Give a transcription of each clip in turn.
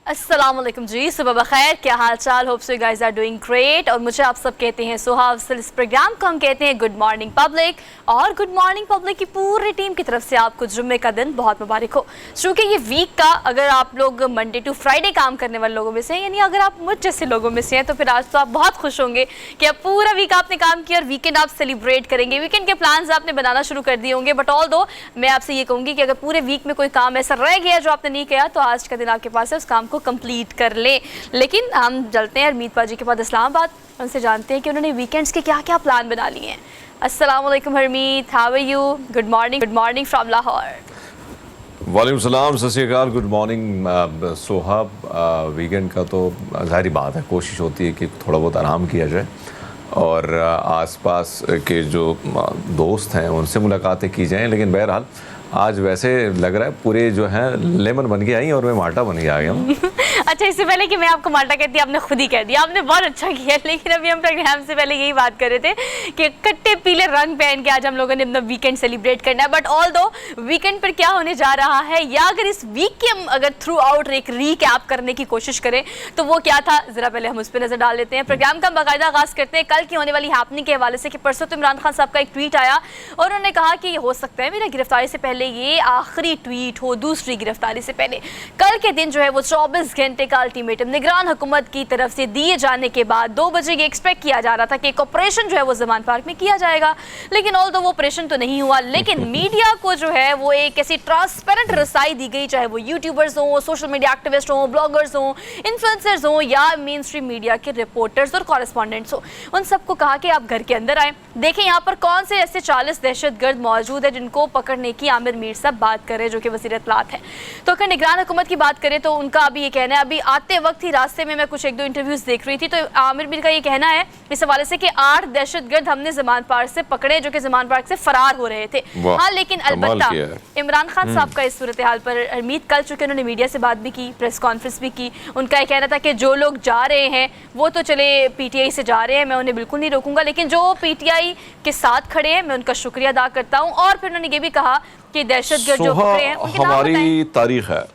अस्सलामुअलैकुम जी, सुबह बखैर, क्या हाल चाल। Hope so you guys are doing great. और मुझे आप सब कहते हैं सुहाव। इस प्रोग्राम को हम कहते हैं गुड मॉर्निंग पब्लिक। और गुड मॉर्निंग पब्लिक की पूरी टीम की तरफ से आपको जुम्मे का दिन बहुत मुबारक हो। चूँकि ये वीक का अगर आप लोग मंडे टू फ्राइडे काम करने वाले लोगों में से हैं, यानी अगर आप मुझ जैसे लोगों में से हैं, तो फिर आज तो आप बहुत खुश होंगे कि अब पूरा वीक आपने काम किया और वीकेंड आप सेलिब्रेट करेंगे। वीकेंड के प्लान्स आपने बनाना शुरू कर दिए होंगे। बट ऑल दो मैं आपसे ये कहूँगी कि अगर पूरे वीक में कोई काम ऐसा रह गया जो आपने नहीं किया, तो आज का दिन आपके पास है, उस काम को कंप्लीट कर ले। लेकिन हम चलते हैं हरमीत पाजी के पास इस्लामाबाद, उनसे जानते हैं कि उन्होंने वीकेंड्स के क्या क्या प्लान बना लिए हैं। अस्सलाम वालेकुम Harmeet, how are you? Good morning from Lahore. वालेकुम सलाम, सत श्री अकाल, गुड मॉर्निंग सोहाब। वीकेंड का तो ज़ाहिर बात है, कोशिश होती है कि थोड़ा बहुत आराम किया जाए और आसपास के जो दोस्त हैं उनसे मुलाकातें की जाएं। लेकिन बहरहाल आज वैसे लग रहा है पूरे जो हैं लेमन बन के आई और मैं माल्टा बन के आ गया हूँ। अच्छा, इससे पहले कि मैं आपको माल्टा कहती आपने खुद ही कह दिया, आपने बहुत अच्छा किया। लेकिन अभी हम प्रोग्राम से पहले यही बात कर रहे थे कि कट्टे पीले रंग पहन के आज हम लोगों ने अपना वीकेंड सेलिब्रेट करना है। बट ऑल दो वीकेंड पर क्या होने जा रहा है, या अगर इस वीक के हम अगर थ्रू आउट एक रीकैप करने की कोशिश करें तो वो क्या था, जरा पहले हम उस पर नजर डाल लेते हैं। प्रोग्राम का बाकायदा आगाज करते हैं कल की होने वाली हैपनिंग के हवाले से कि परसों तो इमरान खान साहब का एक ट्वीट आया और उन्होंने कहा कि हो सकता है मेरा गिरफ्तारी से पहले ये आखिरी ट्वीट हो, दूसरी गिरफ्तारी से पहले। कल के दिन जो है वो 24 घंटे का अल्टीमेटम निगरान हुकूमत की तरफ से दिए जाने के बाद 2 बजे ये एक्सपेक्ट किया जा रहा था कि एक ऑपरेशन जो है वो जमान पार्क में किया जाएगा। लेकिन ऑल दो वो ऑपरेशन तो नहीं हुआ। लेकिन मीडिया को जो है वो एक ऐसी ट्रांसपेरेंट रसाई दी गई, चाहे वो यूट्यूबर्स हों, सोशल मीडिया एक्टिविस्ट हों, ब्लॉगर्स हों, इन्फ्लुएंसर्स हों, या मेन स्ट्रीम मीडिया के रिपोर्टर्स और कॉरेस्पॉन्डेंट्स हों, उन सबको कहा कि आप घर के अंदर आए, देखें यहाँ पर कौन से ऐसे 40 दहशतगर्द मौजूद है जिनको पकड़ने की आमिर मीर साहब बात कर रहे हैं, जो कि वज़ीर इत्तलात है। तो अगर निगरान हुकूमत की बात करें तो उनका अभी ये कहना है, अभी आते वक्त ही रास्ते में मैं कुछ एक दो इंटरव्यूज देख रही थी, तो आमिर मीर का ये कहना है इस हवाले से कि 8 दहशतगर्द हमने जमान पार्क से पकड़े जो कि जमान पार्क से फरार हो रहे थे। हाँ, लेकिन अलबत्ता इमरान खान साहब का इस सूरत हाल पर हरमीत कल चुके उन्होंने मीडिया से बात भी की, प्रेस कॉन्फ्रेंस भी की। उनका ये कहना था कि जो लोग जा रहे हैं वो तो चले पीटीआई से जा रहे हैं, मैं उन्हें बिल्कुल नहीं रोकूंगा, लेकिन जो पीटीआई के साथ खड़े हैं मैं उनका शुक्रिया अदा करता हूँ। और फिर उन्होंने ये भी कहा कि दहशतगर्द जो पकड़े हैं उनके नाम बताएं। हमारी तारीख है।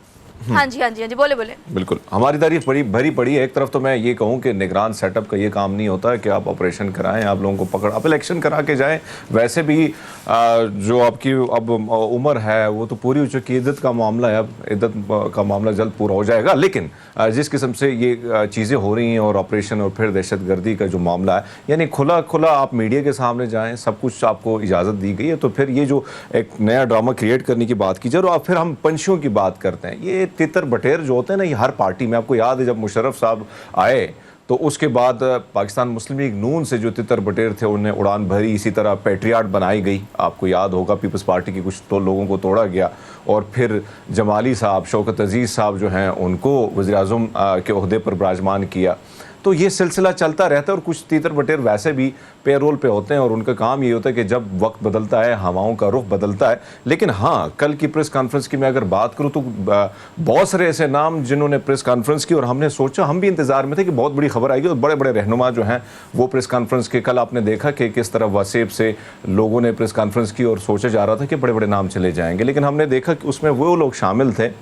हाँ जी, बोले बिल्कुल, हमारी तारीफ बड़ी भरी पड़ी है। एक तरफ तो मैं ये कहूँ कि निगरान सेटअप का ये काम नहीं होता है कि आप ऑपरेशन कराएं, आप लोगों को पकड़, आप इलेक्शन करा के जाएं। वैसे भी जो आपकी अब उम्र है वो तो पूरी हो चुकी है, इद्दत का मामला है, अब इद्दत का मामला जल्द पूरा हो जाएगा। लेकिन जिस किस्म से ये चीज़ें हो रही हैं और ऑपरेशन और फिर दहशतगर्दी का जो मामला है, यानी खुला आप मीडिया के सामने जाएँ, सब कुछ आपको इजाज़त दी गई है, तो फिर ये जो एक नया ड्रामा क्रिएट करने की बात की जाए और फिर हम पंछियों की बात करते हैं, ये तितर बटेर जो होते हैं ना, ये हर पार्टी में, आपको याद है जब मुशर्रफ साहब आए तो उसके बाद पाकिस्तान मुस्लिम लीग नून से जो तितर बटेर थे उन्हें उड़ान भरी, इसी तरह पैट्रियाट बनाई गई। आपको याद होगा पीपल्स पार्टी की कुछ तो लोगों को तोड़ा गया और फिर जमाली साहब, शौकत अजीज़ साहब जो हैं उनको वज़ीर-ए-आज़म के ओहदे पर विराजमान किया। तो ये सिलसिला चलता रहता है और कुछ तीतर बटेर वैसे भी पेरोल पे होते हैं और उनका काम ये होता है कि जब वक्त बदलता है हवाओं का रुख बदलता है। लेकिन हाँ, कल की प्रेस कॉन्फ्रेंस की मैं अगर बात करूँ तो बहुत सारे ऐसे नाम जिन्होंने प्रेस कॉन्फ्रेंस की और हमने सोचा, हम भी इंतज़ार में थे कि बहुत बड़ी खबर आएगी और बड़े बड़े रहनुमा जो हैं वो प्रेस कॉन्फ्रेंस के, कल आपने देखा कि किस तरह वसेब से लोगों ने प्रेस कॉन्फ्रेंस की और सोचा जा रहा था कि बड़े बड़े नाम चले जाएंगे। लेकिन हमने देखा कि उसमें वो लोग शामिल थे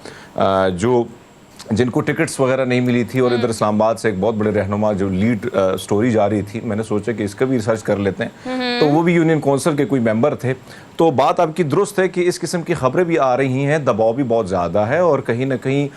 जो जिनको टिकट्स वगैरह नहीं मिली थी और इधर इस्लामाबाद से एक बहुत बड़े रहनुमा जो लीड स्टोरी जा रही थी, मैंने सोचा कि इसका भी रिसर्च कर लेते हैं। तो वो भी यूनियन काउंसिल के कोई मेंबर थे। तो बात आपकी दुरुस्त है कि इस किस्म की खबरें भी आ रही हैं, दबाव भी बहुत ज़्यादा है और कहीं ना कहीं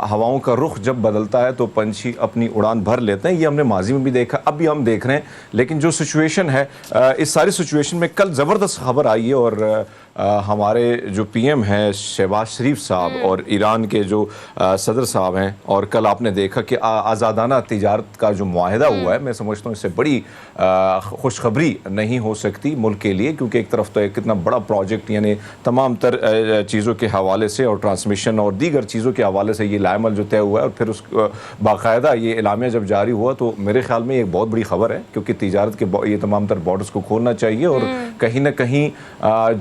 हवाओं का रुख जब बदलता है तो पंछी अपनी उड़ान भर लेते हैं। ये हमने माजी में भी देखा, अब भी हम देख रहे हैं। लेकिन जो सिचुएशन है, इस सारी सिचुएशन में कल ज़बरदस्त खबर आई है और हमारे जो पीएम हैं शहबाज शरीफ साहब और ईरान के जो सदर साहब हैं, और कल आपने देखा कि आज़ादाना तिजारत का जो मुआहदा हुआ है, मैं समझता हूँ इससे बड़ी खुशखबरी नहीं हो सकती मुल्क के लिए, क्योंकि एक तरफ तो कितना बड़ा प्रोजेक्ट, यानी तमाम तर चीज़ों के हवाले से और ट्रांसमिशन और दीगर चीज़ों के हवाले से ये लाएमल जो तय हुआ है और फिर उस बाकायदा ये एलामिया जब जारी हुआ तो मेरे ख्याल में एक बहुत बड़ी खबर है, क्योंकि तिजारत के ये तमाम तर बॉर्डर्स को खोलना चाहिए और कहीं ना कहीं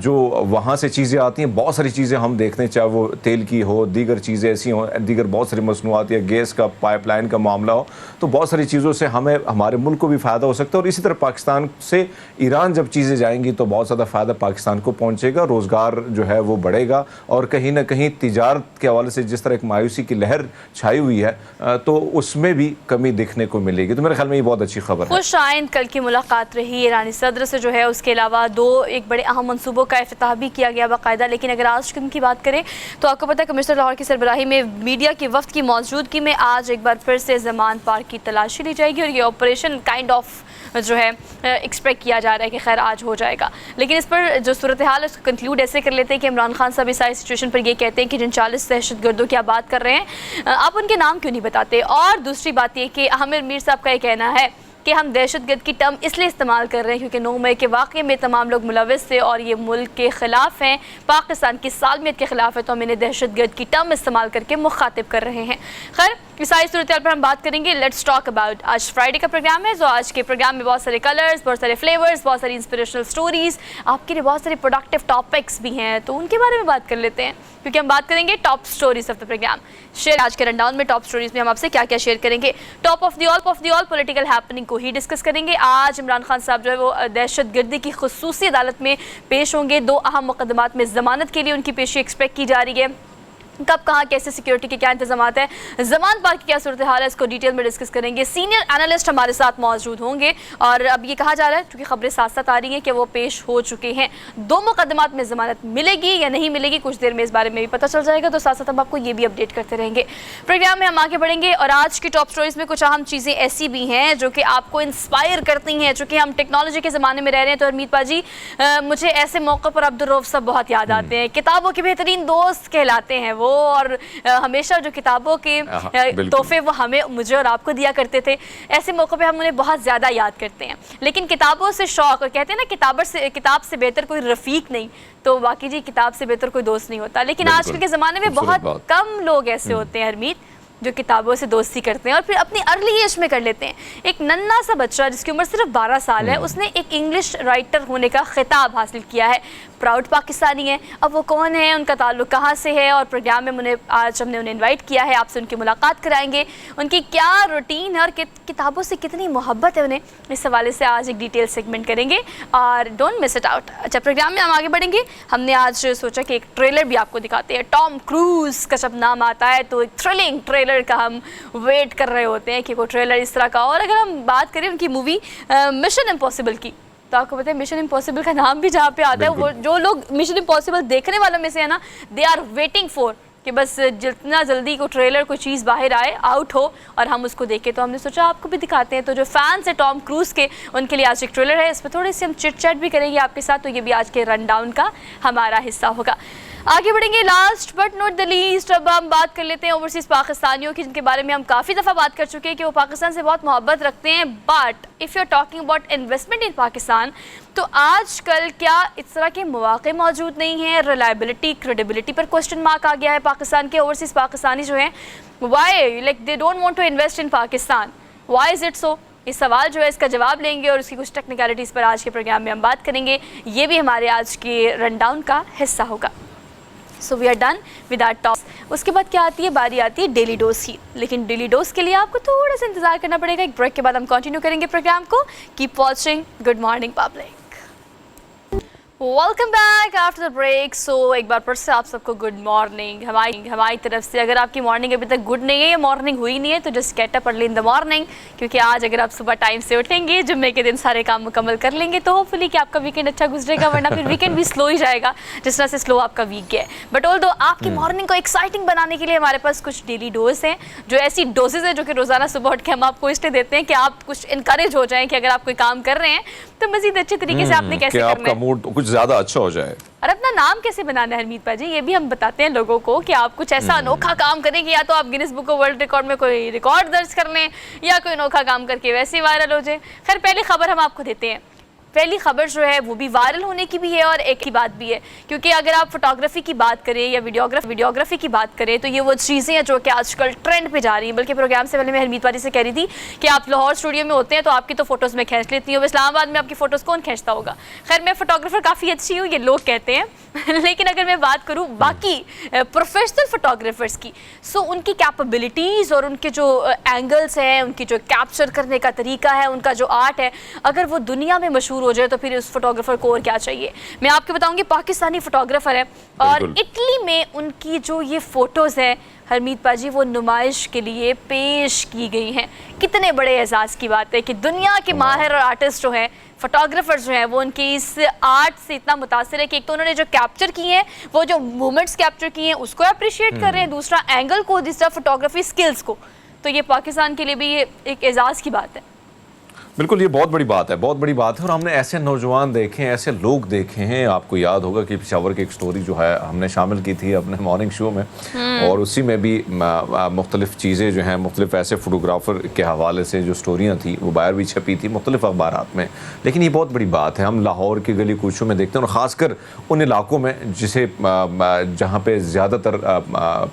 जो वहाँ से चीज़ें आती हैं, बहुत सारी चीज़ें हम देखते हैं, चाहे वो तेल की हो, दीगर चीज़ें ऐसी हों, दीगर बहुत सारी मसनूआत या गैस का पाइपलाइन का मामला हो, तो बहुत सारी चीज़ों से हमें, हमारे मुल्क को भी फ़ायदा हो सकता है। और इसी तरह पाकिस्तान से ईरान जब चीज़ें जाएंगी तो बहुत ज़्यादा फ़ायदा पाकिस्तान को पहुंचेगा, रोज़गार जो है वो बढ़ेगा और कहीं ना कहीं तिजारत के हवाले से जिस तरह एक मायूसी की लहर छाई हुई है तो उसमें भी कमी देखने को मिलेगी। तो मेरे ख्याल में ये बहुत अच्छी खबर है। खुश आइंद कल की मुलाकात रही ईरानी सदर से जो है, उसके अलावा एक बड़े अहम मनसूबों का इफ्तिताह भी किया गया बाकायदा। लेकिन अगर आज की बात करें तो आपको पता है कमिश्नर लाहौर की सरबराही में मीडिया की वफ्द की मौजूदगी में आज एक बार फिर से ज़मान पार्क की तलाशी ली जाएगी और ये ऑपरेशन काइंड ऑफ जो है एक्सपेक्ट किया जा रहा है कि खैर आज हो जाएगा। लेकिन इस पर जो सूरत हाल है उसको कंक्लूड ऐसे कर लेते हैं कि इमरान खान साहब इस सारी सिचुएशन पर ये कहते हैं कि जिन 40 दहशतगर्दों की आप बात कर रहे हैं आप उनके नाम क्यों नहीं बताते। और दूसरी बात ये कि आमिर मीर साहब का ये कहना है कि हम दहशतगर्द की टर्म इसलिए इस्तेमाल कर रहे हैं क्योंकि 9 मई के वाक़े में तमाम लोग मुलविस थे और ये मुल्क के ख़िलाफ़ हैं, पाकिस्तान की सालमियत के ख़िलाफ़ है, तो हम इन्हें दहशतगर्द की टर्म इस्तेमाल करके मुखातिब कर रहे हैं। खैर इस सारी सूरत पर हम बात करेंगे। लेट्स टॉक अबाउट, आज फ्राइडे का प्रोग्राम है, तो आज के प्रोग्राम में बहुत सारे कलर्स, बहुत सारे फ्लेवर्स, बहुत सारी इंस्पिरेशनल स्टोरीज़, आपके लिए बहुत सारे प्रोडक्टिव टॉपिक्स भी हैं, तो उनके बारे में बात कर लेते हैं क्योंकि हम बात करेंगे top stories of the program. Share आज के रनडाउन में टॉप स्टोरीज में हम आपसे क्या क्या शेयर करेंगे। Top of the all political happening को ही डिस्कस करेंगे। आज इमरान खान साहब जो है वो दहशतगर्दी की खुसूसी अदालत में पेश होंगे। 2 अहम मुकदमात में ज़मानत के लिए उनकी पेशी एक्सपेक्ट की जा रही है। कब कहाँ कैसे सिक्योरिटी के क्या इंतजाम है, ज़मान पार्क की क्या सूरत हाल है, इसको डिटेल में डिस्कस करेंगे। सीनियर एनालिस्ट हमारे साथ मौजूद होंगे और अब ये कहा जा रहा है क्योंकि खबरें साथ साथ आ रही हैं कि वो पेश हो चुके हैं। 2 मुकदमात में ज़मानत मिलेगी या नहीं मिलेगी कुछ देर में इस बारे में भी पता चल जाएगा, तो साथ साथ हम आपको ये भी अपडेट करते रहेंगे। प्रोग्राम में हम आगे बढ़ेंगे और आज की टॉप स्टोरीज में कुछ अहम चीज़ें ऐसी भी हैं जो कि आपको इंस्पायर करती हैं। चूँकि हम टेक्नोलॉजी के ज़माने में रह रहे हैं तो हरमीत पाजी मुझे ऐसे मौक़ों पर अब्दुल रऊफ़ साहब बहुत याद आते हैं। किताबों के बेहतरीन दोस्त कहलाते हैं वो, और हमेशा जो किताबों के तोहफे वो हमें, मुझे और आपको दिया करते थे। ऐसे मौक़ों पे हम उन्हें बहुत ज़्यादा याद करते हैं। लेकिन किताबों से शौक़, और कहते हैं ना किताब से बेहतर कोई रफ़ीक नहीं, तो वाकई जी किताब से बेहतर कोई दोस्त नहीं होता। लेकिन आजकल के ज़माने में बहुत कम लोग ऐसे होते हैं हरमीत जो किताबों से दोस्ती करते हैं और फिर अपनी अर्ली एज में कर लेते हैं। एक नन्हा सा बच्चा जिसकी उम्र सिर्फ 12 साल है, उसने एक इंग्लिश राइटर होने का खिताब हासिल किया है। प्राउड पाकिस्तानी है। अब वो कौन है, उनका ताल्लुक कहाँ से है, और प्रोग्राम में आज हमने उन्हें इनवाइट किया है, आपसे उनकी मुलाकात कराएंगे, उनकी क्या रूटीन है और किताबों से कितनी मोहब्बत है उन्हें, इस हवाले से आज एक डिटेल सेगमेंट करेंगे और डोंट मिस इट आउट। अच्छा, प्रोग्राम में हम आगे बढ़ेंगे। हमने आज सोचा कि एक ट्रेलर भी आपको दिखाते हैं। टॉम क्रूज का जब नाम आता है तो एक थ्रिलिंग ट्रेलर का हम वेट कर रहे होते हैं कि वो ट्रेलर इस तरह का। और अगर हम बात करें उनकी मूवी मिशन इम्पॉसिबल की, तो आपको पता है मिशन इम्पॉसिबल का नाम भी जहाँ पे आता है, वो जो लोग मिशन इम्पॉसिबल देखने वालों में से है ना, दे आर वेटिंग फॉर कि बस जितना जल्दी को ट्रेलर कोई चीज़ बाहर आए, आउट हो और हम उसको देखें। तो हमने सोचा आपको भी दिखाते हैं। तो जो फैंस है टॉम क्रूज़ के, उनके लिए आज एक ट्रेलर है, इस पर थोड़ी सी हम चिट चैट भी करेंगे आपके साथ, तो ये भी आज के रन डाउन का हमारा हिस्सा होगा। आगे बढ़ेंगे। Last but not the least, अब हम बात कर लेते हैं ओवरसीज़ पाकिस्तानियों की, जिनके बारे में हम काफ़ी दफ़ा बात कर चुके हैं कि वो पाकिस्तान से बहुत मोहब्बत रखते हैं। But if you are talking about investment in Pakistan, तो आजकल क्या इस तरह के मौके मौजूद नहीं हैं? रिलायबिलिटी, क्रेडिबिलिटी पर क्वेश्चन मार्क आ गया है पाकिस्तान के। ओवरसीज़ पाकिस्तानी जो हैं, why like they don't want to invest in Pakistan, why is it so? इस सवाल जो है इसका जवाब लेंगे और उसकी कुछ टेक्निकलिटीज़ पर आज के प्रोग्राम में हम बात करेंगे। ये भी हमारे आज के रन डाउन का हिस्सा होगा। So we are done with our top. उसके बाद क्या आती है, बारी आती है डेली डोज की। लेकिन डेली डोज के लिए आपको थोड़ा सा इंतजार करना पड़ेगा। एक ब्रेक के बाद हम कंटिन्यू करेंगे प्रोग्राम को। Keep watching. Good morning public, welcome back after the break. So एक बार फिर से आप सबको गुड मॉर्निंग हमारी तरफ से। अगर आपकी मॉर्निंग अभी तक गुड नहीं है या मॉर्निंग हुई नहीं है तो just get up early in the morning, क्योंकि आज अगर आप सुबह टाइम से उठेंगे, जुम्मे के दिन सारे काम मुकम्मल कर लेंगे, तो होपफुली कि आपका वीकेंड अच्छा गुजरेगा, वरना फिर वीकेंड भी स्लो ही जाएगा जिस तरह से स्लो आपका वीक गया है। बट ऑल्दो आपकी मॉर्निंग को एक्साइटिंग बनाने के लिए हमारे पास कुछ डेली डोज हैं, जो ऐसी डोजेज है जो कि रोज़ाना सुबह उठ के हम आपको इसलिए देते हैं कि आप कुछ इनकरेज हो जाएं कि अगर आप कोई काम कर रहे हैं तो मज़ीद अच्छे तरीके से आपने कैसे करना है, आपका मूड कुछ ज़्यादा अच्छा हो जाए। और अपना नाम कैसे बनाना है हरमीत पाजी, ये भी हम बताते हैं लोगों को कि आप कुछ ऐसा अनोखा काम करें कि या तो आप Guinness book of world record में कोई रिकॉर्ड दर्ज कर लें या कोई अनोखा काम करके वैसे ही वायरल हो जाए। खैर, पहली खबर हम आपको देते हैं। पहली खबर जो है वो भी वायरल होने की भी है और एक की बात भी है, क्योंकि अगर आप फोटोग्राफी की बात करें या वीडियोग्राफी की बात करें तो ये वो चीज़ें हैं जो कि आजकल ट्रेंड पे जा रही हैं। बल्कि प्रोग्राम से पहले मैं हरमीत पाजी से कह रही थी कि आप लाहौर स्टूडियो में होते हैं तो आपकी तो फोटोज़ में खींच लेती हूँ, इस्लामाबाद में आपकी फ़ोटोज़ कौन खींचता होगा। खैर, मैं फोटोग्राफर काफ़ी अच्छी हूँ, ये लोग कहते हैं लेकिन अगर मैं बात करूँ बाकी प्रोफेशनल फोटोग्राफर्स की, सो उनकी कैपेबिलिटीज़ और उनके जो एंगल्स हैं, उनकी जो कैप्चर करने का तरीका है, उनका जो आर्ट है, अगर वो दुनिया में मशहूर मशहूर हो जाए तो फिर उस फोटोग्राफर को और क्या चाहिए। मैं आपको बताऊंगी पाकिस्तानी फोटोग्राफर है और इटली में उनकी जो ये फोटोज़ है हरमीत पाजी वो नुमाइश के लिए पेश की गई हैं। कितने बड़े एजाज़ की बात है कि दुनिया के माहिर और आर्टिस्ट जो हैं, फोटोग्राफर्स जो हैं, वो उनकी इस आर्ट से इतना मुतासिर है कि एक तो उन्होंने जो कैप्चर किए हैं वो जो मोमेंट्स कैप्चर किए हैं उसको अप्रिशिएट कर रहे हैं, दूसरा एंगल को, तीसरा फोटोग्राफी स्किल्स को। तो ये पाकिस्तान के लिए भी ये एक एजाज़ की बात है। बिल्कुल, ये बहुत बड़ी बात है, बहुत बड़ी बात है। और हमने ऐसे नौजवान देखे हैं, ऐसे लोग देखे हैं। आपको याद होगा कि पेशावर की एक स्टोरी जो है हमने शामिल की थी अपने मॉर्निंग शो में, और उसी में भी मुख्तलिफ चीज़ें जो हैं, मुख्तलिफ ऐसे फोटोग्राफर के हवाले से जो स्टोरियाँ थी वो बाहर भी छपी थी मुख्तलिफ अखबारात में। लेकिन ये बहुत बड़ी बात है, हम लाहौर के गली कूचों में देखते हैं, और ख़ासकर उन इलाकों में जिसे जहाँ पे ज़्यादातर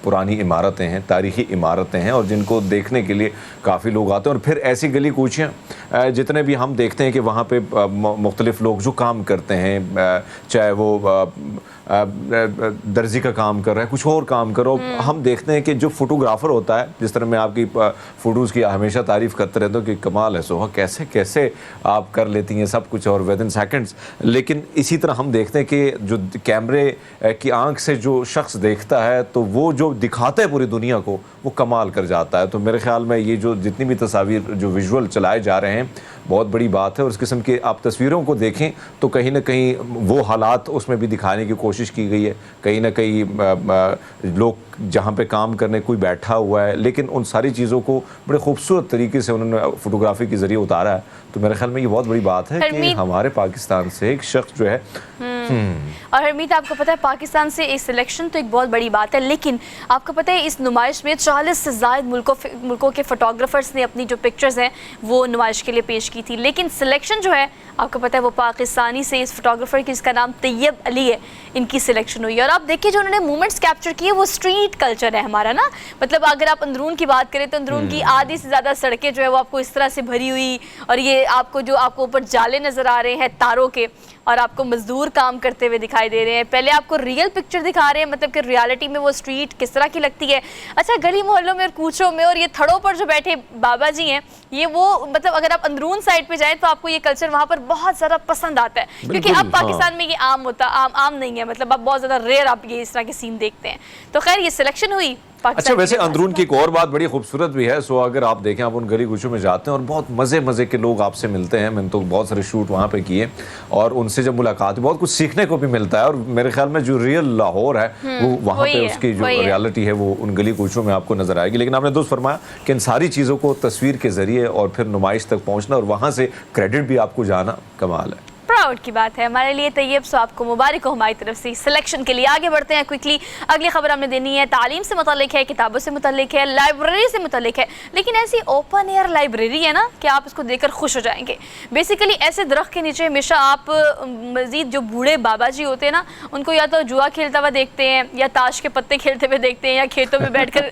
पुरानी इमारतें हैं, तारीख़ी इमारतें हैं, और जिनको देखने के लिए काफ़ी लोग आते हैं। और फिर ऐसी गली कूचियाँ जितने भी हम देखते हैं कि वहाँ पे मुख्तलिफ लोग जो काम करते हैं, चाहे वो दर्जी का काम कर रहा है, कुछ और काम करो, हम देखते हैं कि जो फोटोग्राफर होता है, जिस तरह मैं आपकी फ़ोटोज़ की हमेशा तारीफ़ करते रहता हूँ कि कमाल है सोहा, कैसे कैसे आप कर लेती हैं सब कुछ और विद इन सेकेंड्स। लेकिन इसी तरह हम देखते हैं कि जो कैमरे की आंख से जो शख्स देखता है तो वो जो दिखाता है पूरी दुनिया को वो कमाल कर जाता है। तो मेरे ख्याल में ये जो जितनी भी तस्वीर जो विजुअल चलाए जा रहे हैं बहुत बड़ी बात है। और इस किस्म की आप तस्वीरों को देखें तो कहीं ना कहीं वो हालात उसमें भी दिखाने की कोशिश की गई है। कहीं ना कहीं लोग जहाँ पे काम करने कोई बैठा हुआ है, लेकिन उन सारी चीज़ों को बड़े खूबसूरत तरीके से उन्होंने फोटोग्राफी के ज़रिए उतारा है। तो मेरे ख्याल में ये बहुत बड़ी बात है कि हमारे पाकिस्तान से एक शख्स जो है और हरमीत, आपको पता है पाकिस्तान से एक सिलेक्शन तो एक बहुत बड़ी बात है, लेकिन आपको पता है इस नुमाइश में 40 से ज़ायद मुल्कों के फ़ोटोग्राफर्स ने अपनी जो पिक्चर्स हैं वो नुमाइश के लिए पेश की थी। लेकिन सिलेक्शन जो है आपको पता है वो पाकिस्तानी से इस फोटोग्राफर की, जिसका नाम तैयब अली है, इनकी सिलेक्शन हुई। और आप देखिए जो उन्होंने मूवमेंट्स कैप्चर किए वो स्ट्रीट कल्चर है हमारा ना। मतलब अगर आप अंदरून की बात करें तो अंदरून की आधी से ज़्यादा सड़कें जो है वो आपको इस तरह से भरी हुई, और ये आपको ऊपर जाले नज़र आ रहे हैं तारों के, और आपको मजदूर काम करते हुए दिखाई दे रहे हैं। पहले आपको रियल पिक्चर दिखा रहे हैं, मतलब कि रियलिटी में वो स्ट्रीट किस तरह की लगती है। अच्छा, गली मोहल्लों में और कूचों में और ये थड़ों पर जो बैठे बाबा जी हैं, ये वो मतलब अगर आप अंदरून साइड पे जाएं तो आपको ये कल्चर वहाँ पर बहुत ज़्यादा पसंद आता है, क्योंकि अब पाकिस्तान में ये आम नहीं है। मतलब अब बहुत ज़्यादा रेयर आप ये इस तरह के सीन देखते हैं। तो खैर ये सिलेक्शन हुई। अच्छा, वैसे अंदरून की एक और बात बड़ी खूबसूरत भी है। सो अगर आप देखें, आप उन गली गुचों में जाते हैं और बहुत मज़े के लोग आपसे मिलते हैं। मैंने तो बहुत सारे शूट वहाँ पे किए और उनसे जब मुलाकात, बहुत कुछ सीखने को भी मिलता है। और मेरे ख्याल में जो रियल लाहौर है वो वहाँ पे उसकी जो रियलिटी है वो उन गली गुचों में आपको नजर आएगी। लेकिन आपने दुरुस्त फरमाया कि इन सारी चीज़ों को तस्वीर के ज़रिए और फिर नुमाइश तक पहुँचना और वहाँ से क्रेडिट भी आपको जाना, कमाल है, प्राउड की बात है हमारे लिए। तैयब, सो आपको मुबारक हो हमारी तरफ से सिलेक्शन के लिए। आगे बढ़ते हैं क्विकली। अगली खबर हमने देनी है, तालीम से मुतल्लिक है, किताबों से मुतल्लिक है, लाइब्रेरी से मुतल्लिक है, लेकिन ऐसी ओपन एयर लाइब्रेरी है ना कि आप इसको देखकर खुश हो जाएंगे। बेसिकली ऐसे दरख्त के नीचे हमेशा आप मज़ीद जो बूढ़े बाबा जी होते हैं ना, उनको या तो जुआ खेलता हुआ देखते हैं, या ताश के पत्ते खेलते हुए देखते हैं, या खेतों में बैठकर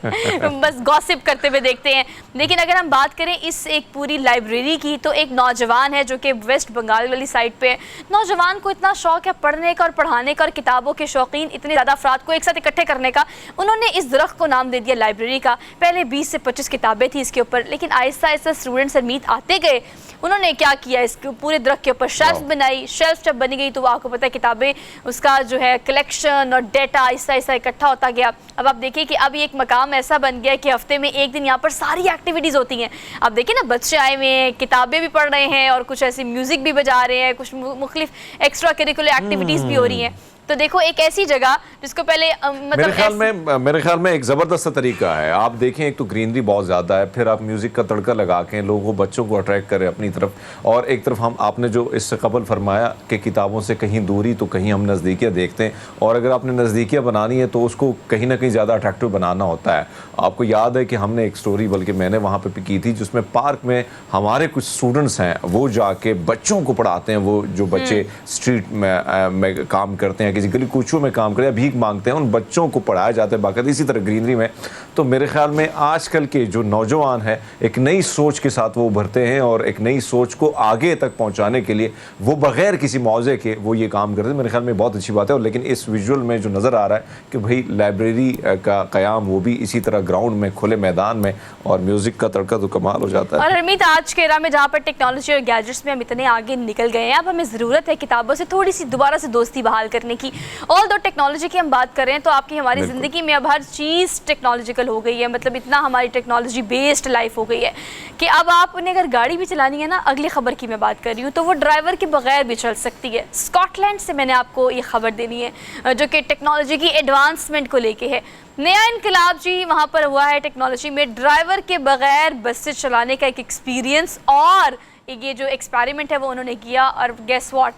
बस गॉसिप करते हुए देखते हैं। लेकिन अगर हम बात करें इस एक पूरी लाइब्रेरी की, तो एक नौजवान है जो कि वेस्ट बंगाल वाली साइड पे, नौजवान को इतना शौक है पढ़ने का और पढ़ाने का, और किताबों के शौकीन इतने ज़्यादा अफराद को एक साथ इकट्ठे करने का, उन्होंने इस दरख्त को नाम दे दिया लाइब्रेरी का। पहले 20 से 25 किताबें थी इसके ऊपर, लेकिन आहिस्ता आहिस्ता स्टूडेंट्स मीत आते गए। उन्होंने क्या किया, इसके पूरे दरख्त के ऊपर शेल्फ बनाई। शेल्फ जब बनी गई तो आपको पता है किताबें, उसका जो है कलेक्शन और डेटा आहिस्ता आहिस्ता इकट्ठा होता गया। अब आप देखिए कि अब ये एक मकाम ऐसा बन गया कि हफ्ते में एक दिन यहाँ पर सारी एक्टिविटीज़ होती हैं। आप देखिए ना, बच्चे आए हुए हैं, किताबें भी पढ़ रहे हैं और कुछ ऐसी म्यूज़िक भी बजा रहे हैं, कुछ मुख्तलिफ एक्स्ट्रा करिकुलर एक्टिविटीज़ भी हो रही हैं। तो देखो एक ऐसी जगह जिसको पहले मतलब मेरे ख्याल में एक ज़बरदस्त तरीका है। आप देखें, एक तो ग्रीनरी बहुत ज़्यादा है, फिर आप म्यूज़िक का तड़का लगा के लोगों को, बच्चों को अट्रैक्ट करें अपनी तरफ, और एक तरफ हम आपने जो इससे कबल फरमाया कि किताबों से कहीं दूरी तो कहीं हम नज़दीकियाँ देखते हैं, और अगर आपने नज़दीकियाँ बनानी है तो उसको कहीं ना कहीं ज़्यादा अट्रैक्टिव बनाना होता है। आपको याद है कि हमने एक स्टोरी, बल्कि मैंने वहाँ पर की थी, जिसमें पार्क में हमारे कुछ स्टूडेंट्स हैं, वो जाके बच्चों को पढ़ाते हैं। वो जो बच्चे स्ट्रीट में काम करते हैं, किसी गली कूचों में काम करें या भीख मांगते हैं, उन बच्चों को पढ़ाया जाता है बाकायदा इसी तरह ग्रीनरी में। तो मेरे ख्याल में आजकल के जो नौजवान हैं एक नई सोच के साथ वो उभरते हैं और एक नई सोच को आगे तक पहुंचाने के लिए वो बगैर किसी मौजे के वो ये काम करते हैं। मेरे ख्याल में बहुत अच्छी बात है। और लेकिन इस विजुअल में जो नज़र आ रहा है कि भाई लाइब्रेरी का क़याम वो भी इसी तरह ग्राउंड में खुले मैदान में, और म्यूज़िक का तड़का तो कमाल हो जाता है। और हरमीत, आज के एरा में जहाँ पर टेक्नोलॉजी और गैजेट्स में हम इतने आगे निकल गए हैं, अब हमें ज़रूरत है किताबों से थोड़ी सी दोबारा से दोस्ती बहाल करने की। ऑल दो टेक्नोलॉजी की हम बात करें तो आपकी हमारी ज़िंदगी में अब हर चीज़ टेक्नोलॉजिकल हो गई है। मतलब इतना हमारी टेक्नोलॉजी बेस्ड लाइफ हो गई है कि अब आपने अगर गाड़ी भी चलानी है ना, अगली खबर की मैं बात कर रही हूँ, तो वो ड्राइवर के बगैर भी चल सकती है। स्कॉटलैंड से मैंने आपको ये खबर देनी है जो कि टेक्नोलॉजी की एडवांसमेंट को लेके है। नया इनकलाब जी वहाँ पर हुआ है टेक्नोलॉजी में, ड्राइवर के बगैर बसेस चलाने का एक एक्सपीरियंस, और ये जो एक्सपेरिमेंट है वो उन्होंने किया। और गेस व्हाट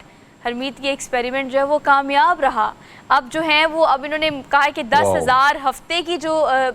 हरमीत, ये एक्सपेरिमेंट जो है वो कामयाब रहा। अब जो है वो अब इन्होंने कहा है कि 10,000 हफ्ते की जो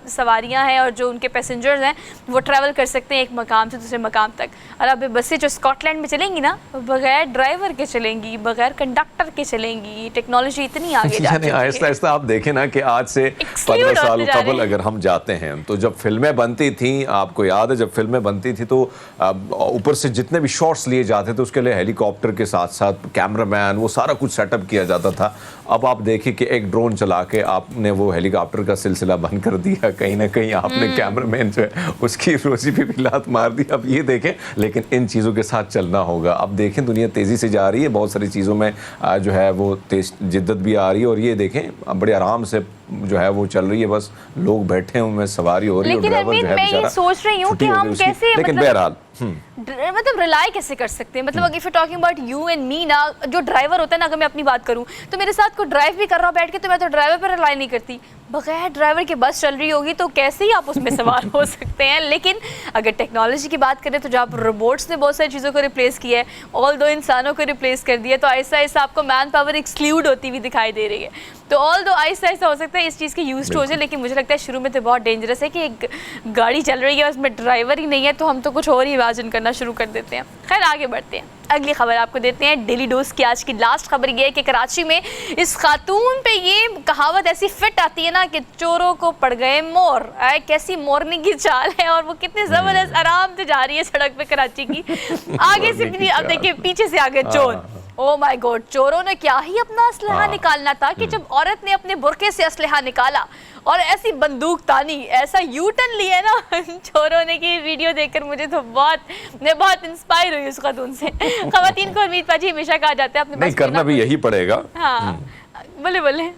सवारियां हैं और जो उनके पैसेंजर्स हैं वो ट्रैवल कर सकते हैं एक मकाम से दूसरे मकाम तक। और अब बसें जो स्कॉटलैंड में चलेंगी ना, बगैर ड्राइवर के चलेंगी, बगैर कंडक्टर के चलेंगी। टेक्नोलॉजी इतनी आगे जा चुकी है। आहिस्ता आहिस्ता आप देखें ना कि आज से 15 साल कबल अगर हम जाते हैं तो जब फिल्में बनती थी, आपको याद है जब फिल्में बनती थी तो ऊपर से जितने भी शॉट्स लिए जाते थे उसके लिए हेलीकॉप्टर के साथ साथ कैमरामैन, वो सारा कुछ सेटअप किया जाता था। अब आप देखिए कि एक ड्रोन चला के आपने वो हेलीकॉप्टर का सिलसिला बंद कर दिया, कहीं ना कहीं आपने कैमरामैन जो है उसकी रोजी पे भी लात मार दी। अब ये देखें, लेकिन इन चीज़ों के साथ चलना होगा। अब देखें दुनिया तेज़ी से जा रही है, बहुत सारी चीज़ों में जो है वो तेज जिद्दत भी आ रही है, और ये देखें अब बड़े आराम से जो है वो चल रही है, बस लोग बैठे हैं उनमें सवारी हो रही है। लेकिन अरमीत, मैं ये सोच रही हूँ कि हम कैसे, लेकिन बहरहाल मतलब रिलाई कैसे कर सकते हैं। मतलब if you talking about you and me ना, जो ड्राइवर होता है ना, अगर मैं अपनी बात करूं तो मेरे साथ कोई ड्राइव भी कर रहा हो बैठ के, तो मैं तो ड्राइवर पर रिलाई नहीं करती। बगैर ड्राइवर के बस चल रही होगी तो कैसे ही आप उसमें सवार हो सकते हैं। लेकिन अगर टेक्नोलॉजी की बात करें तो जब रोबोट्स ने बहुत सारी चीज़ों को रिप्लेस किया है, ऑल दो इंसानों को रिप्लेस कर दिया, तो आहिस्ता आहिस्ता आपको मैन पावर एक्सक्लूड होती हुई दिखाई दे रही है। तो ऑल दो आहिस्ता आहिस्ता हो सकता है इस चीज़ के यूज्ड हो जाए, लेकिन मुझे लगता है शुरू में तो बहुत डेंजरस है कि एक गाड़ी चल रही है उसमें ड्राइवर ही नहीं है, तो हम तो कुछ और ही इमेजिन करना शुरू कर देते हैं। खैर आगे बढ़ते हैं, अगली खबर आपको देते हैं डेली डोज की। आज की लास्ट खबर ये है कि कराची में इस खातून पे ये कहावत ऐसी फिट आती है ना कि चोरों को पड़ गए मोर। कैसी मोरनी की चाल है, और वो कितने जबरदस्त आराम से जा रही है सड़क पे कराची की। आगे से भी अब देखिए, पीछे से आगे चोर। ओ माय गॉड, चोरों ने क्या ही अपना असलहा निकालना था कि जब औरत ने अपने बुरके से असलहा निकाला और ऐसी बंदूक तानी, ऐसा यू टर्न लिया ना चोरों ने, की वीडियो देखकर मुझे तो मैं बहुत इंस्पायर हुई उस खातून से। खवातीन को हरमीत पाजी हमेशा कहा जाता है अपने नहीं करना भी यही पड़ेगा। हाँ बोले बोले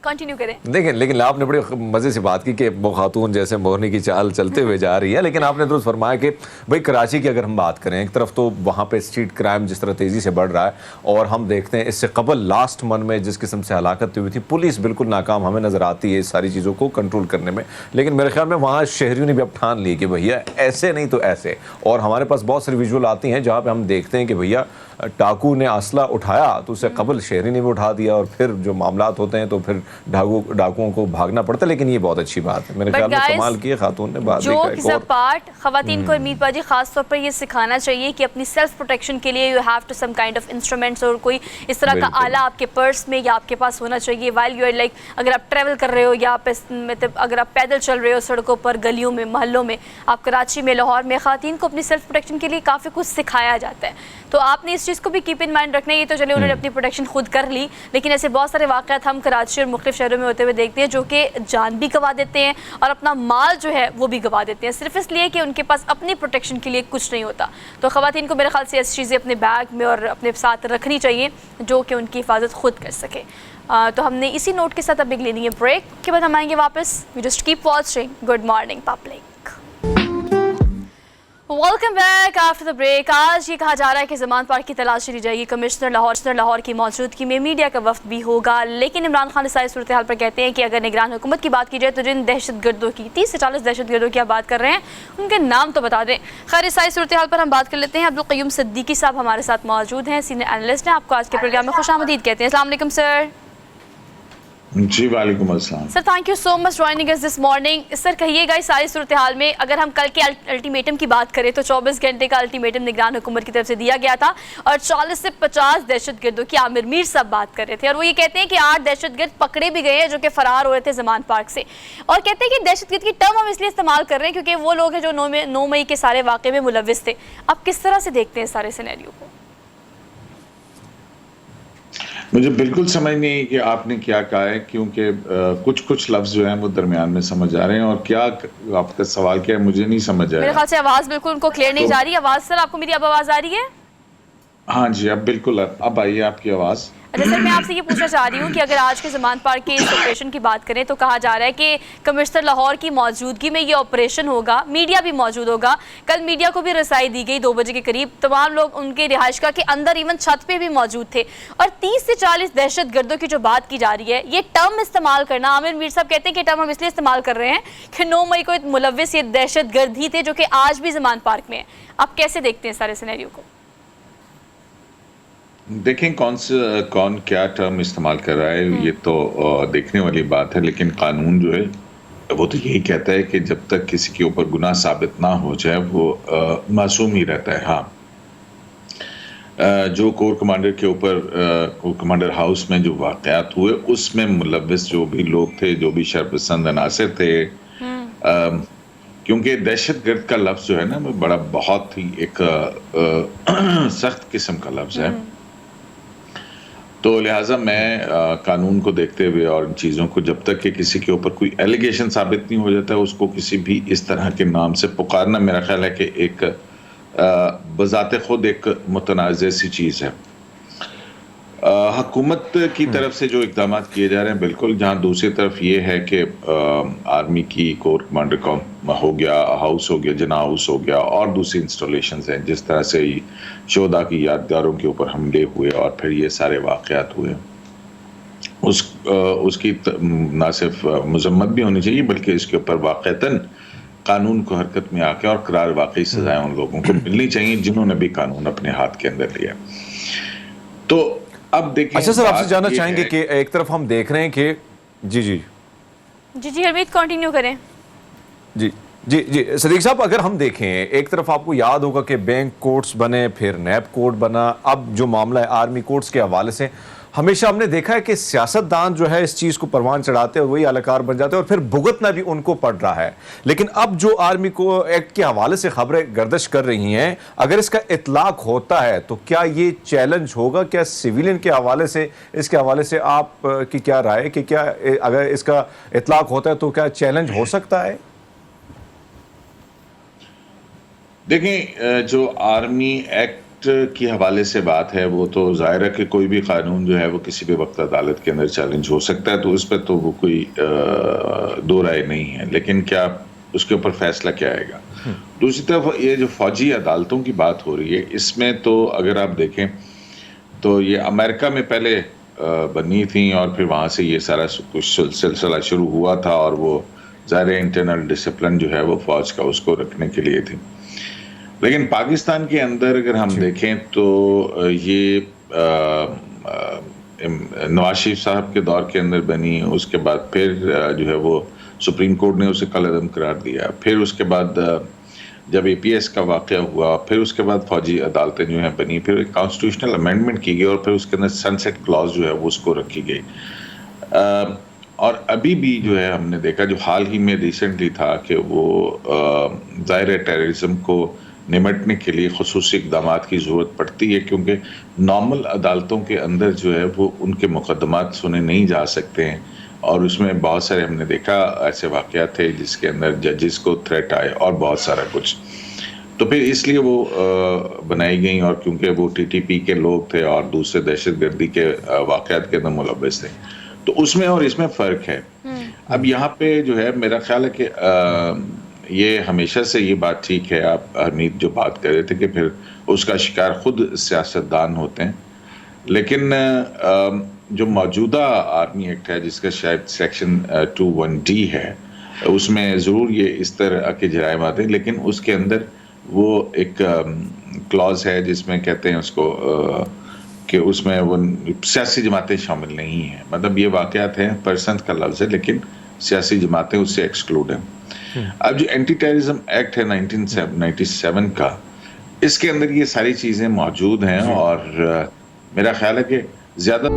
कंटिन्यू करें। देखिए, लेकिन आपने बड़ी मज़े से बात की कि वो खातून जैसे मोरनी की चाल चलते हुए जा रही है, लेकिन आपने दुरुस्त फरमाया कि भाई कराची की अगर हम बात करें, एक तरफ तो वहाँ पे स्ट्रीट क्राइम जिस तरह तेज़ी से बढ़ रहा है, और हम देखते हैं इससे कबल लास्ट मंथ में जिस किस्म से हलाकत हुई थी, पुलिस बिल्कुल नाकाम हमें नज़र आती है इस सारी चीज़ों को कंट्रोल करने में। लेकिन मेरे ख्याल में वहाँ शहरियों ने भी अब ठान ली कि भैया ऐसे नहीं तो ऐसे, और हमारे पास बहुत सारी विजुअल आती हैं जहाँ पर हम देखते हैं कि भैया डाकू ने असला उठाया तो उससे कबल शहरी ने भी उठा दिया, और फिर जो मामलात होते हैं तो फिर डाकुओं को भागना पड़ता है। लेकिन ये बहुत अच्छी बात है, मेरे ख्याल में कमाल की खातून ने बात पार्ट खवातीन को हरमीत पाजी खास तौर पर ये सिखाना चाहिए कि अपनी सेल्फ प्रोटेक्शन के लिए you have to some kind of instruments, और कोई इस तरह का आला आपके पर्स में या आपके पास होना चाहिए व्हाइल यू आर लाइक, अगर आप ट्रैवल कर रहे हो या मतलब अगर आप पैदल चल रहे हो सड़कों पर, गलियों में, मोहल्लों में। आप कराची में, लाहौर में खातून को अपनी सेल्फ प्रोटेक्शन के लिए काफ़ी कुछ सिखाया जाता है, तो आपने इस चीज़ को भी कीप इन माइंड रखना है। ये तो चले उन्होंने अपनी प्रोटेक्शन खुद कर ली, लेकिन ऐसे बहुत सारे वाक़यात हम कराची और मुख्तलिफ शहरों में होते हुए देखते हैं जो कि जान भी गंवा देते हैं और अपना माल जो है वो भी गंवा देते हैं, सिर्फ इसलिए कि उनके पास अपनी प्रोटेक्शन के लिए कुछ नहीं होता। तो ख़वातीन को मेरे ख्याल से ऐसी चीज़ें अपने बैग में और अपने साथ रखनी चाहिए जो कि उनकी हिफाजत खुद कर सके। तो हमने इसी नोट के साथ अब एक लेनी है ब्रेक, के बाद हम आएंगे वापस। We just keep watching good morning public. Welcome back after the break. आज ये कहा जा रहा है कि ज़मान पार्क की तलाशी ली जाएगी। कमिश्नर लाहौर की मौजूदगी में मीडिया का वफ्द भी होगा, लेकिन इमरान खान इस सूरत हाल पर कहते हैं कि अगर निगरान हुकूमत की बात की जाए तो जिन दहशतगर्दों की 30 से 40 दहशतगर्दों की आप बात कर रहे हैं उनके नाम तो बता दें। खैर इस सूरत हाल पर हम बात कर लेते हैं। अब्दुल क़य्यूम सिद्दीकी साहब हमारे साथ मौजूद हैं, सीनियर एनालिस्ट हैं। आपको आज के प्रोग्राम में खुश आमदीद कहते हैं। अस्सलाम वालेकुम सर। जी वालेकुम अस्सलाम। Sir thank you so much joining us this morning. Sir कहिएगा इस सारी सूरत हाल में अगर हम कल के अल्टीमेटम की बात करें तो 24 घंटे का अल्टीमेटम निगरान हुकूमत की तरफ से दिया गया था और 40 से 50 दहशतगर्दों की आमिर मीर साहब बात कर रहे थे और वो ये कहते हैं कि 8 दहशतगर्द पकड़े भी गए हैं जो कि फरार हो रहे थे जमान पार्क से और कहते हैं कि दहशतगर्द की टर्म हम इसलिए इस्तेमाल कर रहे हैं क्योंकि वो लोग हैं जो 9 मई के सारे वाक़े में मुलविस थे। आप किस तरह से देखते हैं सारे सिनेरियो को? मुझे बिल्कुल समझ नहीं है कि आपने क्या कहा है, क्योंकि कुछ लफ्ज जो हैं वो दरमियान में समझ आ रहे हैं और क्या आपका सवाल क्या है मुझे नहीं समझ आया। मेरे ख्याल से आवाज़ बिल्कुल उनको क्लियर नहीं जा रही। आवाज़ सर आपको मेरी अब आवाज़ आ रही है? हाँ जी अब बिल्कुल अब आई है आपकी आवाज़। अच्छा सर मैं आपसे ये पूछना चाह रही हूँ कि अगर आज के जमान पार्क के इस ऑपरेशन की बात करें तो कहा जा रहा है कि कमिश्नर लाहौर की मौजूदगी में ये ऑपरेशन होगा, मीडिया भी मौजूद होगा। कल मीडिया को भी रसाई दी गई 2 बजे के करीब, तमाम लोग उनके रिहाइशगाह के अंदर इवन छत पे भी मौजूद थे और 30 से 40 दहशत गर्दों की जो बात की जा रही है ये टर्म इस्तेमाल करना, आमिर मीर साहब कहते हैं कि टर्म हम इसलिए इस्तेमाल कर रहे हैं कि 9 मई को एक मुलविस ये दहशत गर्द ही थे जो कि आज भी जमान पार्क में है। आप कैसे देखते हैं सारे सिनेरियो को? देखें कौन क्या टर्म इस्तेमाल कर रहा है ये तो देखने वाली बात है, लेकिन कानून जो है वो तो यही कहता है कि जब तक किसी के ऊपर गुनाह साबित ना हो जाए वो मासूम ही रहता है। हाँ जो कोर कमांडर के ऊपर कोर कमांडर हाउस में जो वाक़यात हुए उसमें मुलविस जो भी लोग थे, जो भी शरपसंद अनासर थे, क्योंकि दहशतगर्द का लफ्ज़ जो है ना वो बड़ा बहुत ही एक सख्त किस्म का लफ्ज़ है, तो लिहाजा मैं कानून को देखते हुए और इन चीज़ों को जब तक कि किसी के ऊपर कोई एलिगेशन साबित नहीं हो जाता है उसको किसी भी इस तरह के नाम से पुकारना मेरा ख्याल है कि एक बज़ाते खुद एक मुतनाज़ सी चीज़ है। हुकूमत की तरफ से जो इक़दाम किए जा रहे हैं बिल्कुल, जहाँ दूसरी तरफ ये है कि आर्मी की कोर कमांडर का हो गया, हाउस हो गया, जना हाउस हो गया और दूसरी इंस्टॉलेशंस हैं, जिस तरह से शोधा की यादगारों के ऊपर हमले हुए और फिर ये सारे वाक़यात हुए, उसकी ना सिर्फ मजम्मत भी होनी चाहिए बल्कि इसके ऊपर वाक़तन कानून को हरकत में आके और करार वाकई सजाएं उन लोगों को मिलनी चाहिए जिन्होंने भी कानून अपने हाथ के अंदर लिया। तो अब देखिए, अच्छा सर आपसे जानना चाहेंगे कि एक तरफ हम देख रहे हैं कि जी हरमीत कंटिन्यू करें। जी सदीक साहब, अगर हम देखें एक तरफ आपको याद होगा कि बैंक कोर्ट्स बने, फिर नैब कोर्ट बना, अब जो मामला है आर्मी कोर्ट्स के हवाले से हमेशा हमने देखा है कि सियासतदान जो है इस चीज़ को परवान चढ़ाते हैं, वही अलाकार बन जाते हैं और फिर भुगतना भी उनको पड़ रहा है। लेकिन अब जो आर्मी को एक्ट के हवाले से खबरें गर्दिश कर रही हैं, अगर इसका इतलाक होता है तो क्या ये चैलेंज होगा? क्या सिविलियन के हवाले से, इसके हवाले से आप की क्या राय है कि क्या अगर इसका इतलाक होता है तो क्या चैलेंज हो सकता है? देखें, जो आर्मी एक्ट की हवाले से बात है वो तो जाहिर है कि कोई भी कानून जो है वो किसी भी वक्त अदालत के अंदर चैलेंज हो सकता है, तो उस पर तो वो कोई दो राय नहीं है, लेकिन क्या उसके ऊपर फैसला क्या आएगा। दूसरी तरफ ये जो फौजी अदालतों की बात हो रही है, इसमें तो अगर आप देखें तो ये अमेरिका में पहले बनी थी और फिर वहाँ से ये सारा कुछ सिलसिला शुरू हुआ था और वो ज़ाहिर इंटरनल डिसिप्लिन जो है वो फौज का उसको रखने के लिए थी। लेकिन पाकिस्तान के अंदर अगर हम देखें तो ये नवाज शरीफ साहब के दौर के अंदर बनी, उसके बाद फिर जो है वो सुप्रीम कोर्ट ने उसे कलअदम करार दिया, फिर उसके बाद जब APS का वाक़या हुआ, फिर उसके बाद फौजी अदालतें जो हैं बनी, फिर एक कॉन्स्टिट्यूशनल अमेंडमेंट की गई और फिर उसके अंदर सनसेट क्लॉज जो है वो उसको रखी गई। और अभी भी जो है हमने देखा जो हाल ही में रिसेंटली था कि वो ज़ाहिर टेररिज्म को निमटने के लिए खुसूसी इक़दाम की ज़रूरत पड़ती है, क्योंकि नॉर्मल अदालतों के अंदर जो है वो उनके मुकदमात सुने नहीं जा सकते हैं और उसमें बहुत सारे हमने देखा ऐसे वाक़यात थे जिसके अंदर जजेस को थ्रेट आए और बहुत सारा कुछ, तो फिर इसलिए वो बनाई गई और क्योंकि वो TTP के लोग थे और दूसरे दहशतगर्दी के वाक़यात के अंदर मुलव्वस थे, तो उसमें और इसमें फ़र्क है। अब यहाँ पे जो है मेरा ख्याल है कि ये हमेशा से ये बात ठीक है, आप हरमीत जो बात कर रहे थे कि फिर उसका शिकार खुद सियासतदान होते हैं, लेकिन जो मौजूदा आर्मी एक्ट है जिसका शायद सेक्शन 21D है, उसमें ज़रूर ये इस तरह के जराइम आते हैं, लेकिन उसके अंदर वो एक क्लॉज है जिसमें कहते हैं उसको कि उसमें वो सियासी जमातें शामिल नहीं हैं। मतलब ये वाक़यात हैं, पर्सन का लफ्ज़ है, लेकिन सियासी जमातें उससे एक्सक्लूड हैं। अब जो एंटी टेररिज्म एक्ट है 1997 का, इसके अंदर ये सारी चीज़ें मौजूद हैं और मेरा ख्याल है कि ज़्यादा।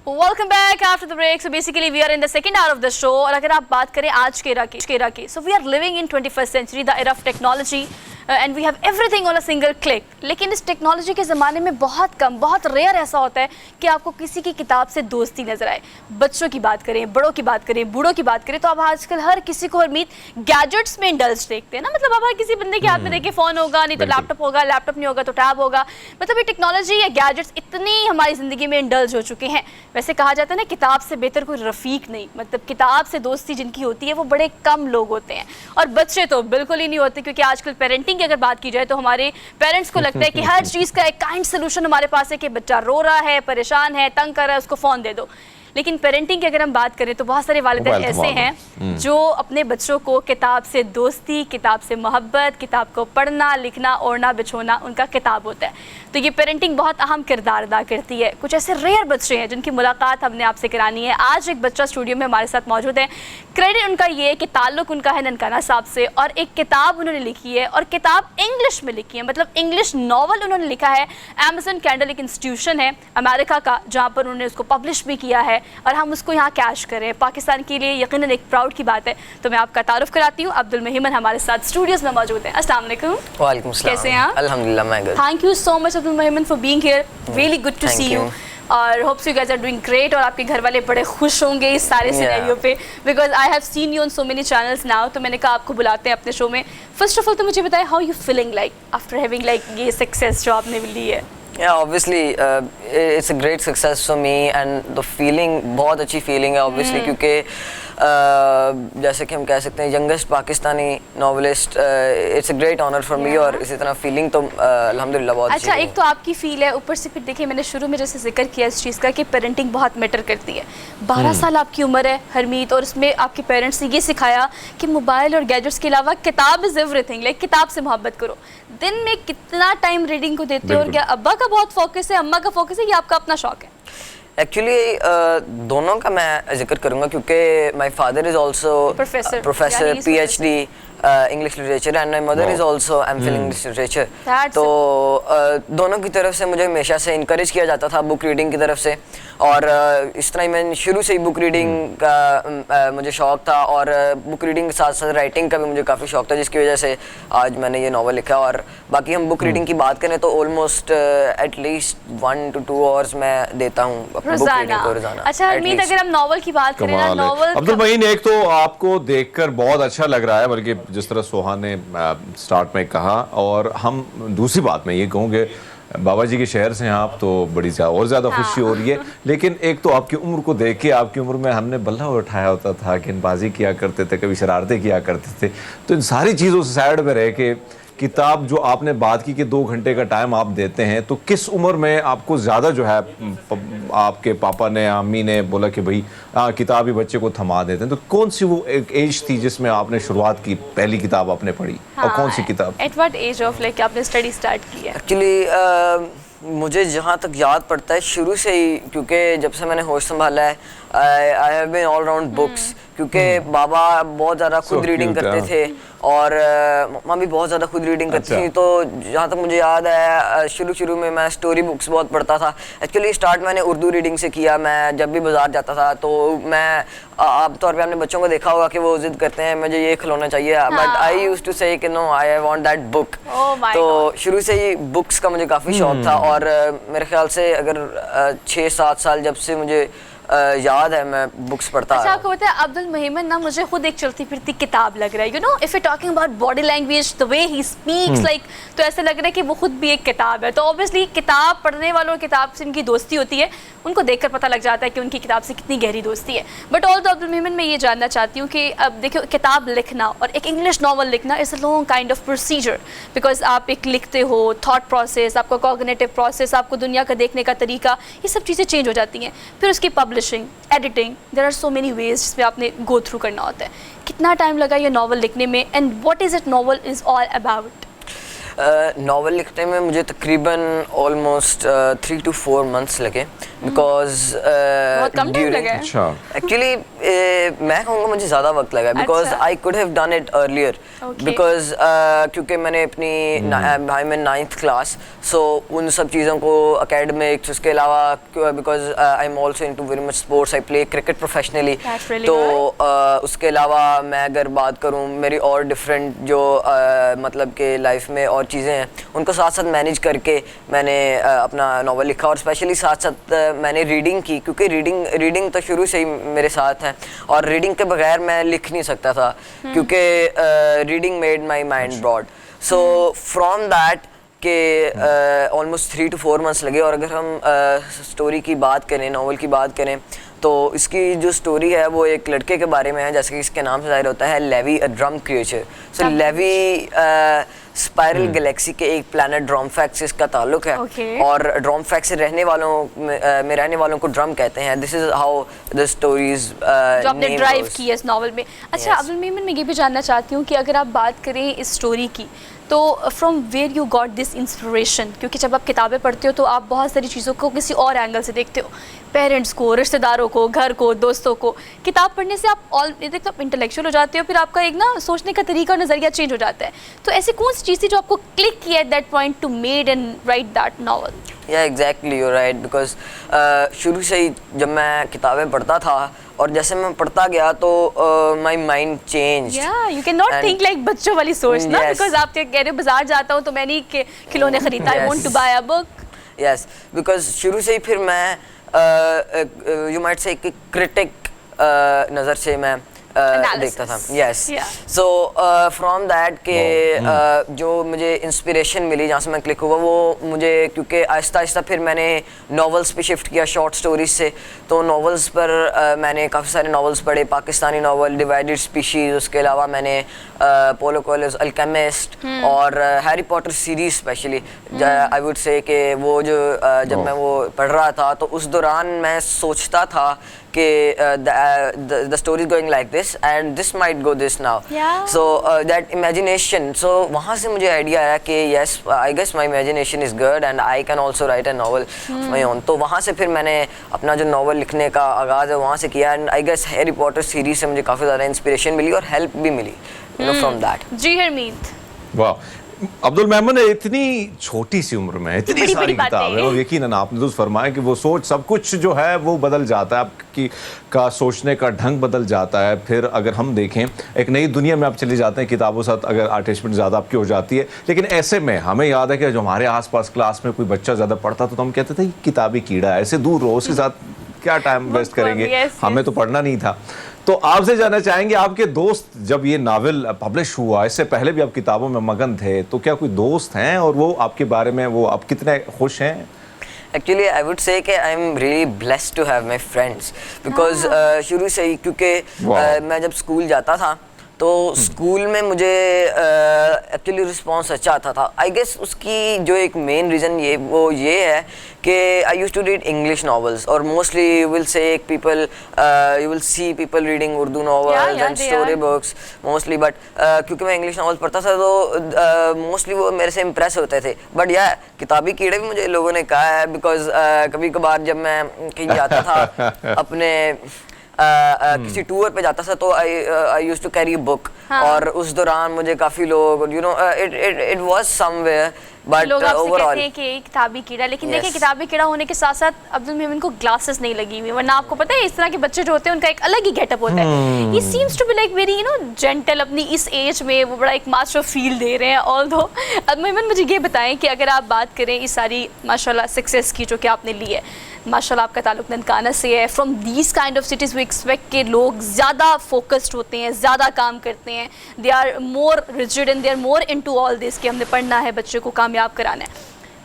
Welcome back after the break. So basically we are in the second hour of the show. और अगर आप बात करें आज के इरा की, so we are living in 21st century, the era of technology and we have everything on a single click. लेकिन इस टेक्नोलॉजी के ज़माने में बहुत रेयर ऐसा होता है कि आपको किसी की किताब से दोस्ती नजर आए। बच्चों की बात करें, बड़ों की बात करें, बूढ़ों की बात करें, तो आप आजकल हर किसी को हरमीत गैजेट्स में इंडल्ज देखते हैं ना। मतलब आप हर किसी बंदे के हाथ में देखिए फ़ोन होगा, नहीं तो लैपटॉप होगा, लैपटॉप नहीं होगा तो टैब होगा। मतलब ये टेक्नोलॉजी या गैजेट्स इतनी हमारी ज़िंदगी में इंडल्ज हो चुके हैं। वैसे कहा जाता है ना, किताब से बेहतर कोई रफ़ीक नहीं। मतलब किताब से दोस्ती जिनकी होती है वो बड़े कम लोग होते हैं, और बच्चे तो बिल्कुल ही नहीं होते, क्योंकि आजकल पेरेंटिंग की अगर बात की जाए तो हमारे पेरेंट्स को लगता है कि हर चीज़ का एक काइंड सोल्यूशन हमारे पास है कि बच्चा रो रहा है, परेशान है, तंग कर रहा है, उसको फ़ोन दे दो। लेकिन पेरेंटिंग की अगर हम बात करें तो बहुत सारे वालिदैन ऐसे हैं जो अपने बच्चों को किताब से दोस्ती, किताब से मोहब्बत, किताब को पढ़ना, लिखना, ओढ़ना, बिछोना उनका किताब होता है। तो ये पेरेंटिंग बहुत अहम किरदार अदा करती है। कुछ ऐसे रेयर बच्चे हैं जिनकी मुलाकात हमने आपसे करानी है। आज एक बच्चा स्टूडियो में हमारे साथ मौजूद है। क्रेडिट उनका ये है कि ताल्लुक़ उनका है ननकाना साहब से, और एक किताब उन्होंने लिखी है, और किताब इंग्लिश में लिखी है। मतलब इंग्लिश नॉवल उन्होंने लिखा है। अमेज़न कैंडल एक इंस्टीट्यूशन है अमेरिका का, जहाँ पर उन्होंने उसको पब्लिश भी किया है, और हम उसको यहाँ कैश करें। पाकिस्तान के लिए यकीनन एक प्राउड की बात है। तो मैं आपका तारुफ कराती हूँ। अब्दुल मेहमन हमारे साथ स्टूडियोज़ में मौजूद हैं। अस्सलाम वालेकुम। वालेकुम सलाम। कैसे हैं आप? अल्हम्दुलिल्लाह मैं good. Thank you so much Abdul Mehman for being here. Really good to see you. और hopes you guys are doing great, और आपके घर वाले बड़े खुश होंगे इस सारे सिनेरियो पे, because I have seen you on so many channels now. तो मैंने कहा आपको बुलाते हैं अपने शो में। फर्स्ट ऑफ ऑल तो मुझे बताएं, how you feeling like after having like ये सक्सेस जो आपने ली है? Yeah, obviously it's a great success for me and the feeling बहुत अच्छी feeling है obviously क्योंकि जैसे कि हम कह सकते हैं youngest Pakistani novelist, it's a great honour for me. और इसी तरह फीलिंग तो अल्हम्दुलिल्लाह बहुत अच्छा। एक तो आपकी फील है, ऊपर से फिर देखिए मैंने शुरू में जैसे जिक्र किया इस चीज़ का कि पेरेंटिंग बहुत मैटर करती है। 12 साल आपकी उम्र है हरमीत, और उसमें आपके पेरेंट्स ने ये सिखाया कि मोबाइल और गैजेट्स के अलावा किताब इज़ एवरीथिंग, लाइक किताब से मोहब्बत करो। दिन में कितना टाइम रीडिंग को देते हो, और क्या अब्बा का बहुत फोकस है, अम्मा का फोकस है, या आपका अपना शौक है? एक्चुअली दोनों का मैं जिक्र करूंगा क्योंकि my father is also professor PhD English literature and my mother is also MPhil English literature. तो दोनों की तरफ से मुझे हमेशा से इनकरेज किया जाता था बुक रीडिंग की तरफ से, और इस तरह ही मैं शुरू से ही बुक रीडिंग का मुझे शौक़ था, और बुक रीडिंग के साथ साथ राइटिंग का भी मुझे काफ़ी शौक़ था, जिसकी वजह से आज मैंने ये नावल लिखा। और बाकी हम बुक रीडिंग की बात करें तो ऑलमोस्ट एटलीस्ट 1 to 2 आवर्स मैं देता हूँ बुक रीडिंग को रोजाना। अच्छा हरमीत, अगर हम नावल की बात करें ना, नावल अब्दुल महीन, एक तो आपको देखकर बहुत अच्छा लग रहा है, बल्कि जिस तरह सोहा ने स्टार्ट में कहा, और हम दूसरी बात में ये कहूँगे बाबा जी के शहर से हैं आप, तो बड़ी और ज़्यादा खुशी हो रही है। लेकिन एक तो आपकी उम्र को देख के, आपकी उम्र में हमने बल्ला उठाया होता था, गेंदबाजी किया करते थे, कभी शरारतें किया करते थे, तो इन सारी चीज़ों से साइड में रह के किताब जो आपने बात की कि 2 घंटे का टाइम आप देते हैं, तो किस उम्र में आपको ज़्यादा जो है आपके पापा ने, अम्मी ने बोला कि भाई किताब ही बच्चे को थमा देते हैं, तो कौन सी वो एक एज थी जिसमें आपने शुरुआत की, पहली किताब आपने पढ़ी? और कौन सी किताब? At what age of like आपने स्टडी स्टार्ट किया? एक्चुअली मुझे जहाँ तक याद पड़ता है शुरू से ही, क्योंकि जब से मैंने होश संभाला है I have been all round books, क्योंकि बाबा बहुत ज़्यादा खुद रीडिंग करते थे, और मम्मी बहुत ज़्यादा खुद रीडिंग करती थी। तो जहाँ तक मुझे याद है शुरू में मैं स्टोरी बुक्स बहुत पढ़ता था। एक्चुअली स्टार्ट मैंने उर्दू रीडिंग से किया। मैं जब भी बाज़ार जाता था तो मैं आमतौर पे अपने बच्चों को देखा होगा कि वो जिद करते हैं मुझे ये खिलौना चाहिए, but I used to say कि no I want that book. तो शुरू से ही बुक्स का मुझे काफ़ी शौक था, और मेरे ख्याल से अगर 6-7 साल जब से मुझे याद है मैं बुक्स पढ़ता। अच्छा, आपको पता है अब्दुल मेहमन ना मुझे खुद एक चलती फिरती किताब लग रहा है। You know, if you talking about body language, the way he speaks like, तो ऐसा लग रहा है कि वो खुद भी एक किताब है। तो ऑब्वियसली किताब पढ़ने वालों और किताब से इनकी दोस्ती होती है, उनको देखकर पता लग जाता है कि उनकी किताब से कितनी गहरी दोस्ती है। बट ऑल अब्दुल मेहमन, मैं ये जानना चाहती हूँ कि अब देखो, किताब लिखना और एक इंग्लिश नॉवल लिखना is a long kind of procedure, because आप एक लिखते हो, थॉट प्रोसेस, आपका कॉग्निटिव प्रोसेस, आपको दुनिया का देखने का तरीका, ये सब चीज़ें चेंज हो जाती हैं। फिर उसकी publishing, editing, there are so many ways जिसमें आपने गो थ्रू करना होता है। कितना टाइम लगा ये नॉवल लिखने में, and what is it novel is all about? Novel लिखने में मुझे तकरीबन ऑलमोस्ट 3 to 4 months लगे बिकॉज बहुत कम टाइम लगा है। अच्छा एक्चुअली मैं कहूँगा मुझे ज़्यादा वक्त लगा बिकॉज अच्छा। I could have done it earlier Okay. Because क्योंकि मैंने अपनी भाई में 9th क्लास सो उन सब चीज़ों को एकेडमिक्स उसके अलावा because I am also into very much sports I play cricket professionally That's really तो उसके अलावा मैं अगर बात करूँ मेरी और डिफरेंट जो मतलब के लाइफ में और चीज़ें हैं उनको साथ साथ मैनेज करके मैंने अपना नावल लिखा और स्पेशली साथ साथ मैंने रीडिंग की क्योंकि रीडिंग तो शुरू से ही मेरे साथ है और रीडिंग के बगैर मैं लिख नहीं सकता था क्योंकि reading made my mind broad so from that के ऑलमोस्ट 3 to 4 months लगे और अगर हम स्टोरी की बात करें नावल की बात करें तो इसकी जो स्टोरी है वो एक लड़के के बारे में है जैसे कि इसके नाम से जाहिर होता है Levi a drum creature so Levi spiral galaxy के एक प्लैनेट ड्रॉमफैक्स से इसका ताल्लुक है Okay. और ड्रॉमफैक्स से रहने वालों को ड्रम कहते हैं this is how the stories जो आपने ड्राइव की है इस नॉवल में। अच्छा अब्दुल मेमन मैं ये भी जानना चाहती हूँ कि अगर आप बात करें इस स्टोरी की तो from where you got this inspiration क्योंकि जब आप किताबें पढ़ते हो तो आप बहुत सारी चीज़ों को किसी और एंगल से देखते हो पेरेंट्स को रिश्तेदारों को घर को दोस्तों को किताब पढ़ने से आप आप इंटेलेक्चुअल हो जाते हो फिर आपका एक ना सोचने का तरीका और नज़रिया चेंज हो जाता है तो ऐसी कौन सी चीज़ थी जो आपको क्लिक किया at that point two made and right that novel? या एग्जैक्टली यू राइट बिकॉज शुरू से ही जब मैं किताबें पढ़ता था और जैसे मैं पढ़ता गया तो my mind change you can not think like बच्चों वाली सोच ना बिकॉज आप कह रहे हो बाजार जाता हूँ तो मैं नहीं खिलौने खरीदता I want to buy a book yes because शुरू से ही फिर मैं यू माइट से एक क्रिटिक नज़र से मैं देखता था यस सो फ्रॉम दैट के जो मुझे इंस्पिरेशन मिली जहाँ से मैं क्लिक हुआ वो मुझे क्योंकि आहिस्ता आहिस्ता फिर मैंने नॉवेल्स पे शिफ्ट किया शॉर्ट स्टोरीज से तो नॉवेल्स पर मैंने काफ़ी सारे नॉवेल्स पढ़े पाकिस्तानी नॉवल डिवाइडेड स्पीशीज़ उसके अलावा मैंने पोलो कोएल्हो's अल्केमिस्ट और Harry Potter series specially I would say कि वो जो जब मैं वो पढ़ रहा था तो उस दौरान मैं सोचता था कि the story is going like this and this might go this now so that imagination so वहाँ से मुझे आइडिया आया कि yes I guess my imagination is good and I can also write a novel of my own तो वहाँ से फिर मैंने अपना जो नॉवल लिखने का आगाज़ है वहाँ से किया and I guess Harry Potter series से मुझे काफ़ी ज़्यादा इंस्पिरेशन मिली और हेल्प भी मिली you know from that जी हरमीत वाह अब्दुल मेमन ने इतनी छोटी सी उम्र में इतनी सारी किताबें और यकीनन आपने तो फरमाया कि वो सोच सब कुछ जो है वो बदल जाता है आपकी का सोचने का ढंग बदल जाता है फिर अगर हम देखें एक नई दुनिया में आप चले जाते हैं किताबों साथ अगर अटैचमेंट ज़्यादा आपकी हो जाती है लेकिन ऐसे में हमें याद है कि जो हमारे आसपास क्लास में कोई बच्चा ज़्यादा पढ़ता तो हम कहते थे किताबी कीड़ा ऐसे दूर रहो उसके साथ क्या टाइम वेस्ट करेंगे हमें तो पढ़ना नहीं था तो आपसे जानना चाहेंगे आपके दोस्त जब ये नावल पब्लिश हुआ इससे पहले भी आप किताबों में मगन थे तो क्या कोई दोस्त हैं और वो आपके बारे में वो आप कितने खुश हैं? Actually, I would say कि I am really blessed to have my friends because शुरू से ही क्योंकि मैं जब स्कूल जाता था तो स्कूल में मुझे एक्चुअली रिस्पॉन्स अच्छा आता था आई गेस उसकी जो एक मेन रीज़न ये है कि I used to read English novels और mostly you will say people you will see people reading Urdu novels and story books mostly but क्योंकि मैं इंग्लिश नॉवेल्स पढ़ता था तो मोस्टली वो मेरे से इम्प्रेस होते थे बट या किताबी कीड़े भी मुझे लोगों ने कहा है बिकॉज कभी कभार जब मैं कहीं जाता था अपने किसी टूर पे जाता था तो I used to carry book और उस दौरान मुझे काफी लोग you know it was somewhere but लोग आपसे ओवरऑल कहते हैं कि किताबी कीड़ा लेकिन देखिए किताबी कीड़ा होने के साथ साथ अब्दुल मेमन को ग्लासेस नहीं लगी हुई वरना आपको पता है इस तरह के बच्चे जो होते हैं उनका एक अलग ही गेटअप होता है he seems to be like very you know gentle अपनी इस एज में वो बड़ा एक मास्टर फील दे रहे हैं ऑल्दो अब्दुल मेमन मुझे ये बताएं कि अगर आप बात करें इस सारी माशाल्लाह सक्सेस की जो कि आपने ली है माशाल्लाह आपका ताल्लुक ननकाना से है from these kind of cities we expect के लोग ज़्यादा फोकस्ड होते हैं ज़्यादा काम करते हैं they are more rigid and they are more into all this कि हमने पढ़ना है बच्चे को कामयाब कराना है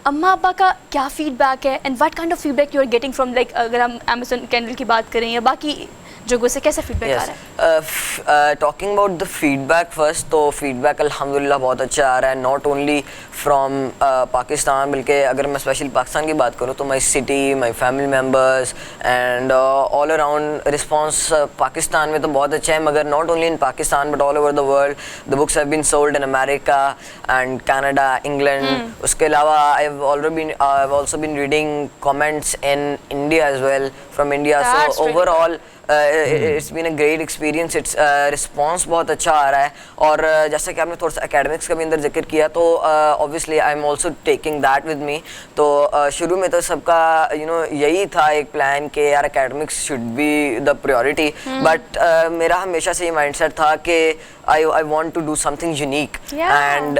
अम्मा अब्बा का क्या फीडबैक है and what kind of feedback you are getting from like अगर हम अमेज़न कैंडल की बात करें या बाकी जगहों से कैसा फीडबैक आ रहा है talking about the feedback first तो फीडबैक अल्हम्दुलिल्लाह बहुत अच्छा आ रहा है नॉट ओनली फ्रॉम पाकिस्तान, बल्कि अगर मैं स्पेशली पाकिस्तान की बात करूँ तो my city, my family members and all around response Pakistan में तो बहुत अच्छा है, मगर not only in Pakistan but all over the world the books have been sold in America and Canada, England. उसके अलावा I have also been reading comments in India as well, from India. That's so really overall it's been a great experience, it's response बहुत अच्छा आ रहा है। और जैसा कि आपने थोड़ा सा एकेडमिक्स का भी अंदर जिक्र किया, तो obviously I am also taking that with me. तो शुरू में तो सबका यही था एक प्लान कि यार academics should be the priority, but मेरा हमेशा से ये माइंडसेट था कि I want to do something unique and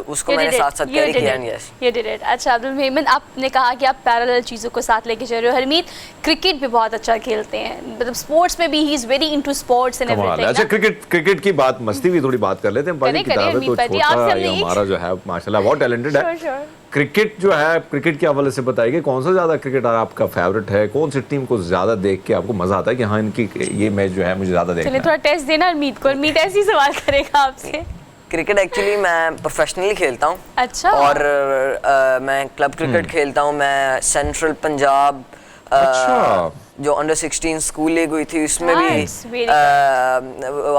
उसको मैंने साथ साथ कैरी किया। Yes, You did it. अच्छा अब्दुल मेमन, आपने कहा कि आप पैरेलल चीज़ों को साथ लेके चल रहे हो। हरमीत क्रिकेट भी बहुत अच्छा खेलते हैं, मतलब स्पोर्ट्स में भी he is very into sports and कमाल है। अच्छा क्रिकेट की बात, मस्ती भी थोड़ी बात कर लेते हैं। करें, किताब है तो हरमीत भाई, छोटा आपसे ये हमने हमारा जो है माशाल्लाह बहुत टैलेंटेड है। Sure. क्रिकेट जो है, क्रिकेट के हवाले से बताइए, कौन सा ज्यादा क्रिकेटर आपका फेवरेट है? कौन सी टीम को ज्यादा देख के आपको मजा आता है कि हाँ इनकी ये मैच जो है मुझे ज्यादा देखना चलिए है? थोड़ा टेस्ट देना हरमीत को, हरमीत ऐसे ही सवाल करेगा आपसे। क्रिकेट एक्चुअली मैं प्रोफेशनली खेलता हूँ। अच्छा। और मैं क्लब क्रिकेट खेलता हूँ। मैं सेंट्रल पंजाब अच्छा। जो अंडर 16 स्कूल लीग हुई थी उसमें Nice, भी very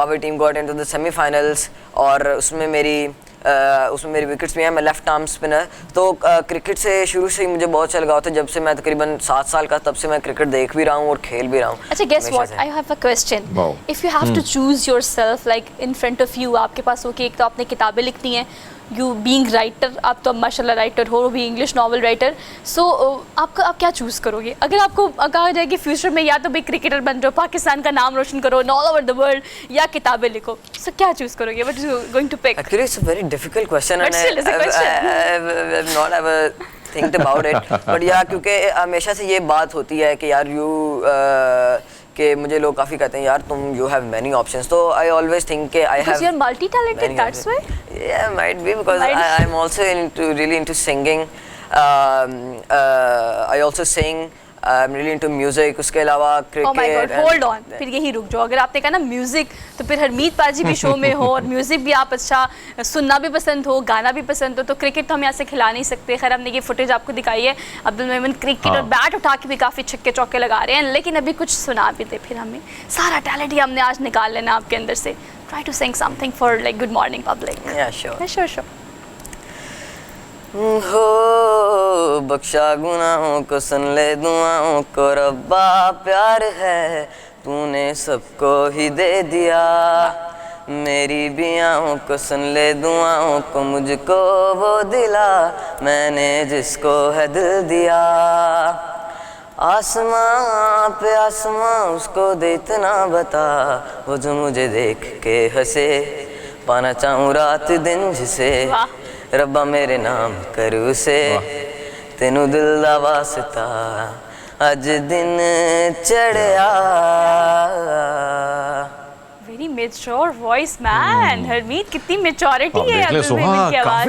our team got into the semifinals, और उसमें मेरी विकेट्स भी हैं। मैं लेफ्ट आर्म स्पिनर। तो क्रिकेट से शुरू से ही मुझे बहुत अच्छा लगा होता है। जब से मैं तकरीबन 7 साल का, तब से मैं क्रिकेट देख भी रहा हूँ और खेल भी रहा हूँ। अच्छा गेस हमेशा व्हाट, से। I have a question. Wow. If you have to choose yourself like in front of you, आपके पास हो कि एक तो आपने किताबें लिखनी है, यू बीइंग राइटर, आप तो माशाल्लाह राइटर हो, भी इंग्लिश नॉवल राइटर, सो आप क्या चूज़ करोगे? अगर आपको कहा जाए कि फ्यूचर में या तो भाई क्रिकेटर बन जाओ, पाकिस्तान का नाम रोशन करो ऑल ओवर द वर्ल्ड, या किताबें लिखो, सो क्या चूज़ करोगे? What you going to pick? Actually, it's a very difficult question, But and still, it's a question. I've not ever think about it. But yeah, क्योंकि हमेशा से ये बात होती है कि यार कि मुझे लोग काफ़ी कहते हैं यार तुम you have many options. तो I always think कि I have. Because you're multi-talented, many that's options. why. Yeah, might be because I'm also really into singing. I also sing. I'm really into music. उसके अलावा cricket. Oh my God, hold on. फिर यही रुक जाओ। अगर आपने कहा ना म्यूजिक, तो फिर हरमीत पाजी भी शो में हो और म्यूजिक भी आप अच्छा सुनना भी पसंद हो, गाना भी पसंद हो, तो क्रिकेट तो हम यहाँ से खिला नहीं सकते। खैर हमने ये फुटेज आपको दिखाई है, अब्दुल मेमन क्रिकेट और बैट उठा के भी काफ़ी छक्के चौके लगा रहे हैं, लेकिन अभी कुछ सुना भी दे फिर हमें। सारा टैलेंट ही हमने आज निकाल लेना आपके अंदर से। Try to sing something for like good morning public. Yeah, sure. Sure. हो बख्शा गुनाहों को, सुन ले दुआओं को, रब्बा प्यार है तूने सबको ही दे दिया। मेरी भी आँखों को, सुन ले दुआओं को, मुझको वो दिला मैंने जिसको है दिल दिया। आसमां पे आसमां उसको दे इतना बता, वो जो मुझे देख के हंसे, पाना चाहूँ रात दिन जिसे, रब्बा मेरे नाम कर उसे, तेनू दिल दा वास्ता अज दिन चढ़िया। Very mature voice man. Harmeet कितनी मेच्योरिटी है अब्दुल मेमन की आवाज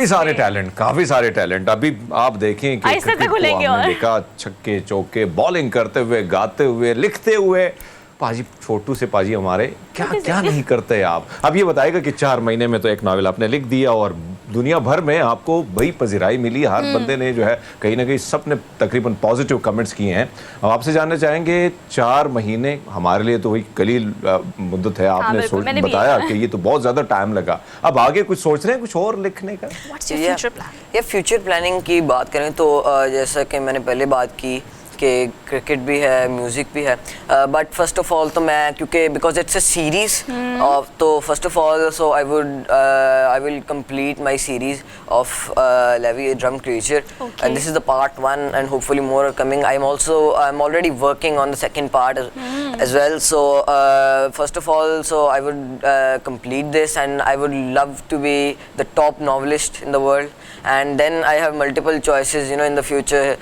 काफी सारे टैलेंट अभी आप देखें कि आहिस्ता क्रिकेट तक खुलेंगे को हमने और। देखा छक्के चौके, बॉलिंग करते हुए, गाते हुए, लिखते हुए। पाजी छोटू से पाजी हमारे क्या नहीं करते आप? अब ये बताएगा कि 4 महीने में तो एक नावल आपने लिख दिया और दुनिया भर में आपको बड़ी पजीराई मिली। हर बंदे ने जो है कहीं ना कहीं सब ने तकरीबन पॉजिटिव कमेंट्स किए हैं। अब आपसे जानना चाहेंगे, 4 महीने हमारे लिए तो वही कलील मुद्दत है। आपने मैंने भी बताया कि ये तो बहुत ज्यादा टाइम लगा। अब आगे कुछ सोच रहे हैं कुछ और लिखने का? What's your future plan? ये फ्यूचर प्लानिंग की बात करें तो जैसा कि मैंने पहले बात की कि क्रिकेट भी है, म्यूज़िक भी है, बट फर्स्ट ऑफ ऑल तो मैं, क्योंकि बिकॉज इट्स अ सीरीज़, तो first of all so I will complete my series of Levi drum creature, and this is the part 1 and hopefully more are coming. I am already working on the second part as well. So first of all, so I would complete this, and I would love to be the top novelist in the world. And then I have multiple choices, in the future.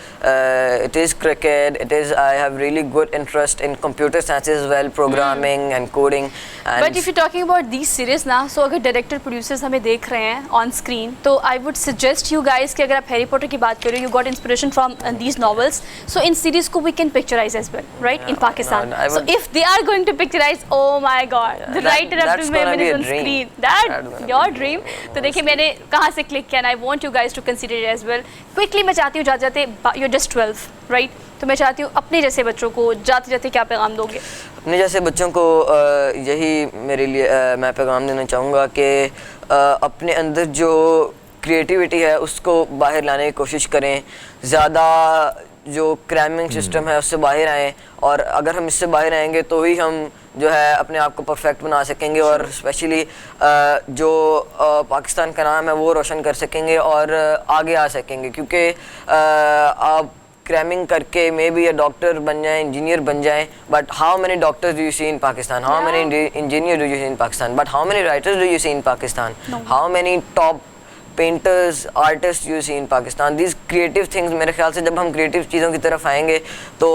It is cricket, scared. It is, I have really good interest in computer science as well, programming and coding. And but if you talking about these series ना, सो अगर director producers हमें देख रहे हैं on screen, तो I would suggest you guys कि अगर आप हैरी पॉटर की बात करें, you got inspiration from these novels, so in series को we can picturise as well, right, in Pakistan. I so would- if they are going to picturise, oh my god, the writer of that's the gonna be a on dream. Screen, That's that gonna your dream. तो देखिए मैंने कहाँ से click किया, and I want you guys to consider it as well. Quickly मैं चाहती हूँ जाते जाते, यू आर जस्ट 12, राइट, तो मैं चाहती हूँ अपने जैसे बच्चों को जाते जाते क्या पैगाम दोगे? अपने जैसे बच्चों को यही मेरे लिए मैं पैगाम देना चाहूँगा कि अपने अंदर जो क्रिएटिविटी है उसको बाहर लाने की कोशिश करें. ज़्यादा जो क्रैमिंग सिस्टम है उससे बाहर आएँ, और अगर हम इससे बाहर आएंगे तो ही हम जो है अपने आप को परफेक्ट बना सकेंगे, और स्पेशली जो पाकिस्तान का नाम है वो रोशन कर सकेंगे और आगे आ सकेंगे. क्योंकि आप क्रैमिंग करके मे बी डॉक्टर बन जाएं, इंजीनियर बन जाएं, but how many doctors do you see in Pakistan, how many engineer do you see in Pakistan, but how many writers do you see in Pakistan, how many top painters, artist you see in Pakistan. These creative things, मेरे ख्याल से जब हम creative चीज़ों की तरफ आएंगे तो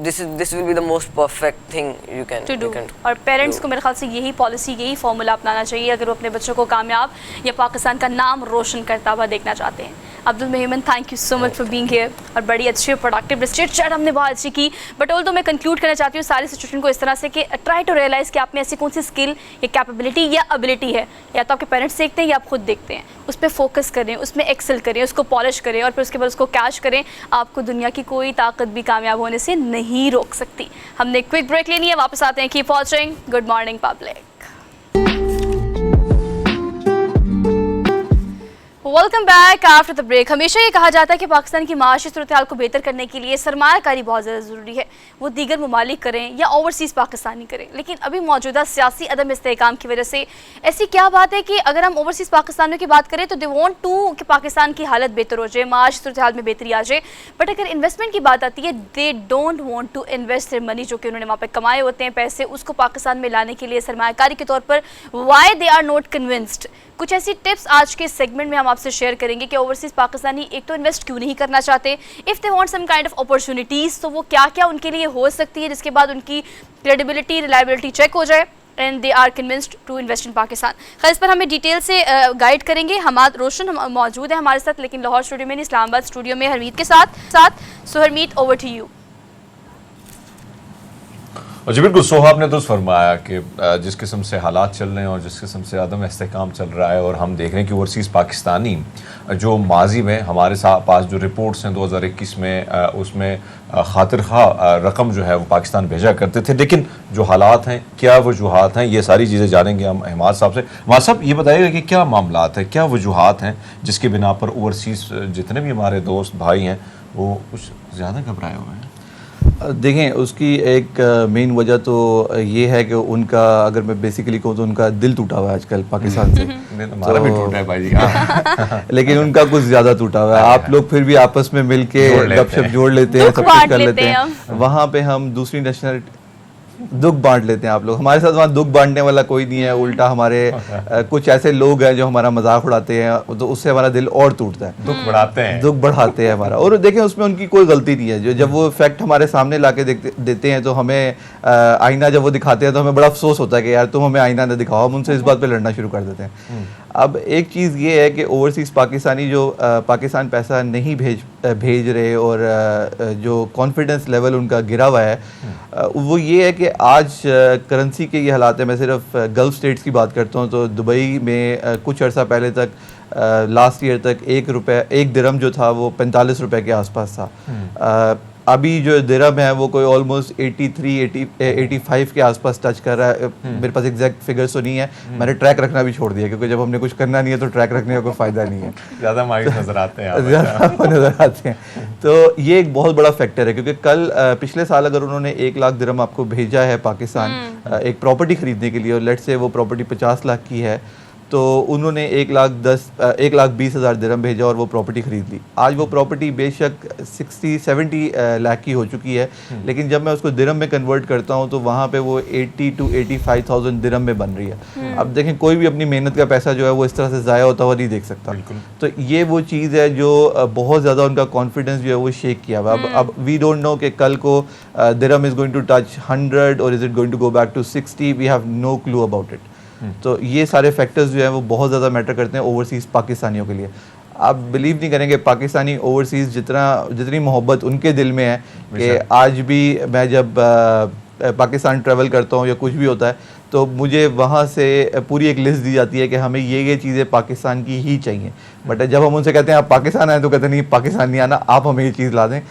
this will be the most perfect thing you can to do. you can और पेरेंट्स do. को मेरे ख्याल से यही पॉलिसी, यही फॉर्मूला अपनाना चाहिए अगर वो अपने बच्चों को कामयाब या पाकिस्तान का नाम रोशन करता हुआ देखना चाहते हैं. Abdul Mehman, thank you so much for being here, और बड़ी अच्छी और प्रोडक्टिव चिट चैट हमने बहुत अच्छी की. बट ऑल तो मैं कंक्लूड करना चाहती हूँ सारी सिचुएशन को इस तरह से कि ट्राई टू रियलाइज़ कि आप में ऐसी कौन सी स्किल या कैपेबिलिटी या एबिलिटी है, या तो आपके पेरेंट्स देखते हैं या आप खुद देखते हैं, उस पर फोकस करें, उसमें एक्सेल करें, उसको पॉलिश करें, और फिर उसके बाद उसको कैच करें. आपको दुनिया की कोई ताकत भी कामयाब होने से नहीं रोक सकती. हमने क्विक ब्रेक लेनी है, वापस आते हैं. Keep watching good morning public. Welcome back after the break. हमेशा ये कहा जाता है कि पाकिस्तान की माशी सूरत हाल को बेहतर करने के लिए सरमायाकारी बहुत ज़्यादा ज़रूरी है. वो दीगर ममालिक करें या ओवरसीज़ पाकिस्तानी करें, लेकिन अभी मौजूदा सियासी अदम इस्तेहकाम की वजह से ऐसी क्या बात है कि अगर हम ओवरसीज़ पाकिस्तानियों की बात करें तो दे वॉन्ट टू कि पाकिस्तान की हालत बेहतर हो जाए, माशी सूरत हाल में बेहतरी आ जाए. बट अगर इन्वेस्टमेंट की बात आती है, they don't want to invest their money, जो कि उन्होंने वहाँ पर कमाए होते हैं पैसे, उसको पाकिस्तान में लाने के लिए सरमायाकारी के तौर पर. Why they are not convinced. कुछ ऐसी टिप्स आज के सेगमेंट में हम आपसे शेयर करेंगे कि ओवरसीज पाकिस्तानी एक तो इन्वेस्ट क्यों नहीं करना चाहते, if they want some kind of opportunities, तो वो क्या क्या उनके लिए हो सकती है जिसके बाद उनकी क्रेडिबिलिटी, रिलायबिलिटी चेक हो जाए and they are convinced to invest in Pakistan. खैर, इस पर हमें डिटेल से गाइड करेंगे हमाद रोशन मौजूद है हमारे साथ, लेकिन लाहौर स्टूडियो में नहीं, इस्लामाबाद स्टूडियो में हरमीत के साथ. सो हरमीत, ओवर टू यू. जी बिल्कुल, सोहा आपने दुरुस्त फरमाया कि जिस किस्म से हालात चल रहे हैं और जिस किस्म से अदम इस्तेहकाम चल रहा है, और हम देख रहे हैं कि ओवरसीज़ पाकिस्तानी जो माजी में हमारे पास जो रिपोर्ट्स हैं 2021 में, उसमें खातिर खा रकम जो है वो पाकिस्तान भेजा करते थे. लेकिन जो हालात हैं, क्या वजूहात हैं, ये सारी चीज़ें जानेंगे हम हमाद साहब से. हमाद साहब, ये बताइएगा कि क्या मामलात हैं, क्या वजूहात हैं जिसके बिना पर ओवरसीज़ जितने भी हमारे दोस्त भाई हैं वो कुछ ज़्यादा घबराए हुए हैं? देखें, उसकी एक मेन वजह तो ये है कि उनका, अगर मैं बेसिकली कहूँ तो उनका दिल टूटा हुआ है आजकल पाकिस्तान से. हमारा भी टूटा है भाई जी. लेकिन उनका कुछ ज़्यादा टूटा हुआ है. आप लोग फिर भी आपस में मिल के गपशप जोड़ लेते हैं, सब कुछ कर लेते हैं. वहाँ पे हम दूसरी नेशनलिटी दुख बांट लेते हैं. आप लोग, हमारे साथ वहाँ दुख बांटने वाला कोई नहीं है. उल्टा हमारे कुछ ऐसे लोग हैं जो हमारा मजाक उड़ाते हैं, तो उससे हमारा दिल और टूटता है. दुख बढ़ाते हैं हमारा. और देखें, उसमें उनकी कोई गलती नहीं है. जो जब वो फैक्ट हमारे सामने लाके देते हैं तो हमें आईना जब वो दिखाते हैं तो हमें बड़ा अफसोस होता है कि यार तुम हमें आईना न दिखाओ. हम उनसे इस बात पे लड़ना शुरू कर देते हैं. अब एक चीज़ ये है कि ओवरसीज़ पाकिस्तानी जो पाकिस्तान पैसा नहीं भेज रहे, और जो कॉन्फिडेंस लेवल उनका गिरा हुआ है, वो ये है कि आज करेंसी के ये हालात है. मैं सिर्फ गल्फ़ स्टेट्स की बात करता हूँ तो दुबई में कुछ अर्सा पहले तक लास्ट ईयर तक एक दिरहम जो था वो 45 रुपए के आसपास था. अभी जो दिरहम है वो कोई ऑलमोस्ट 85 के आसपास टच कर रहा है. मेरे पास एग्जैक्ट फिगर्स तो नहीं है, मैंने ट्रैक रखना भी छोड़ दिया, क्योंकि जब हमने कुछ करना नहीं है तो ट्रैक रखने का कोई फ़ायदा नहीं है. ज़्यादा मायूस नज़र आते हैं. ज़्यादा नज़र आते हैं. तो ये एक बहुत बड़ा फैक्टर है, क्योंकि कल पिछले साल अगर उन्होंने 1 लाख दिरहम आपको भेजा है पाकिस्तान एक प्रॉपर्टी ख़रीदने के लिए, और लेट्स से वो प्रॉपर्टी 50 लाख की है, तो उन्होंने 1,20,000 दिरहम भेजा और वो प्रॉपर्टी खरीद ली। आज वो प्रॉपर्टी बेशक 60-70 लाख की हो चुकी है, लेकिन जब मैं उसको दिरहम में कन्वर्ट करता हूँ तो वहाँ पे वो 80 to 85,000 दिरहम में बन रही है। अब देखें, कोई भी अपनी मेहनत का पैसा जो है वो इस तरह से ज़ाया होता हुआ नहीं देख सकता। तो ये वो चीज़ है जो बहुत ज़्यादा उनका कॉन्फिडेंस जो है वो शेक किया हुआ। अब वी डोंट नो कि कल को दिरहम इज़ गोइंग टू टच 100 और is it going to go back to 60, we have no clue about it. तो ये सारे फैक्टर्स जो हैं वो बहुत ज़्यादा मैटर करते हैं ओवरसीज़ पाकिस्तानियों के लिए। आप बिलीव नहीं करेंगे, पाकिस्तानी ओवरसीज़ जितनी मोहब्बत उनके दिल में है कि आज भी मैं जब पाकिस्तान ट्रैवल करता हूँ या कुछ भी होता है तो मुझे वहाँ से पूरी एक लिस्ट दी जाती है कि हमें ये चीज़ें पाकिस्तान की ही चाहिए। बट जब हम उनसे कहते हैं आप पाकिस्तान आए तो कहते नहीं, पाकिस्तान नहीं आना, आप हमें ये चीज़ ला दें,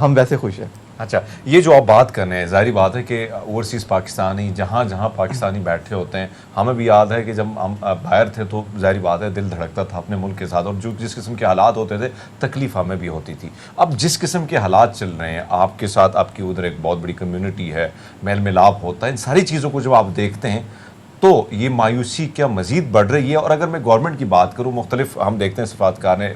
हम वैसे खुश हैं। अच्छा, ये जो आप बात कर रहे हैं, जाहिर बात है कि ओवरसीज़ पाकिस्तानी जहाँ जहाँ पाकिस्तानी बैठे होते हैं, हमें भी याद है कि जब हम बाहर थे तो जाहिर बात है दिल धड़कता था अपने मुल्क के साथ, और जो जिस किस्म के हालात होते थे तकलीफ़ हमें भी होती थी। अब जिस किस्म के हालात चल रहे हैं आपके साथ, आपकी उधर एक बहुत बड़ी कम्युनिटी है, मेल मिलाप होता है, इन सारी चीज़ों को जब आप देखते हैं तो ये मायूसी क्या मज़ीद बढ़ रही है? और अगर मैं गवर्नमेंट की बात करूँ, मुख्तलिफ हम देखते हैं सफारतखाने,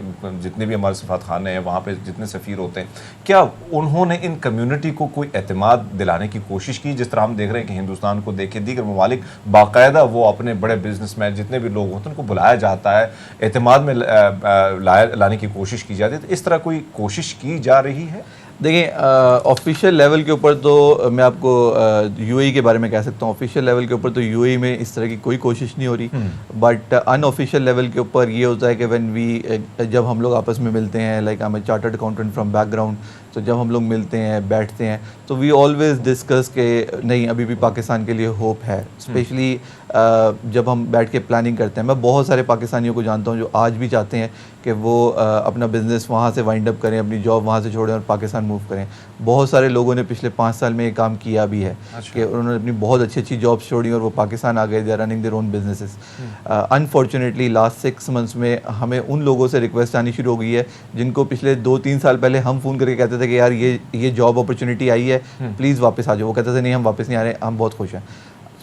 जितने भी हमारे सफारतखाने हैं वहाँ पे जितने सफ़ीर होते हैं, क्या उन्होंने इन कम्युनिटी को कोई एतमाद दिलाने की कोशिश की? जिस तरह हम देख रहे हैं कि हिंदुस्तान को देखे दीगर ममालिक बाकायदा वो अपने बड़े बिजनेसमैन जितने भी लोग होते हैं उनको बुलाया जाता है, एतमाद में लाने की कोशिश की जाती है, तो इस तरह कोई कोशिश की जा रही है? देखिए, ऑफिशियल लेवल के ऊपर तो मैं आपको यूएई के बारे में कह सकता हूँ। ऑफिशियल लेवल के ऊपर तो यूएई में इस तरह की कोई कोशिश नहीं हो रही, बट अनऑफिशियल लेवल के ऊपर ये होता है कि जब हम लोग आपस में मिलते हैं, like I am chartered accountant from background, तो जब हम लोग मिलते हैं, बैठते हैं, तो वी ऑलवेज डिस्कस के नहीं, अभी भी पाकिस्तान के लिए होप है। स्पेशली जब हम बैठ के प्लानिंग करते हैं, मैं बहुत सारे पाकिस्तानियों को जानता हूँ जो आज भी चाहते हैं कि वो अपना बिज़नेस वहाँ से वाइंड अप करें, अपनी जॉब वहाँ से छोड़ें और पाकिस्तान मूव करें। बहुत सारे लोगों ने पिछले 5 साल में ये काम किया भी है कि उन्होंने अपनी बहुत अच्छी जॉब्स छोड़ी और वो पाकिस्तान आ गए, they are running their own businesses. Unfortunately last 6 months में हमें उन लोगों से रिक्वेस्ट आनी शुरू हो गई है जिनको पिछले 2-3 साल पहले हम फ़ोन करके कहते थे कि यार ये जॉब अपॉर्चुनिटी आई है, प्लीज़ वापस आ जाओ। वो कहते थे नहीं, हम वापस नहीं आ रहे, हम बहुत खुश हैं।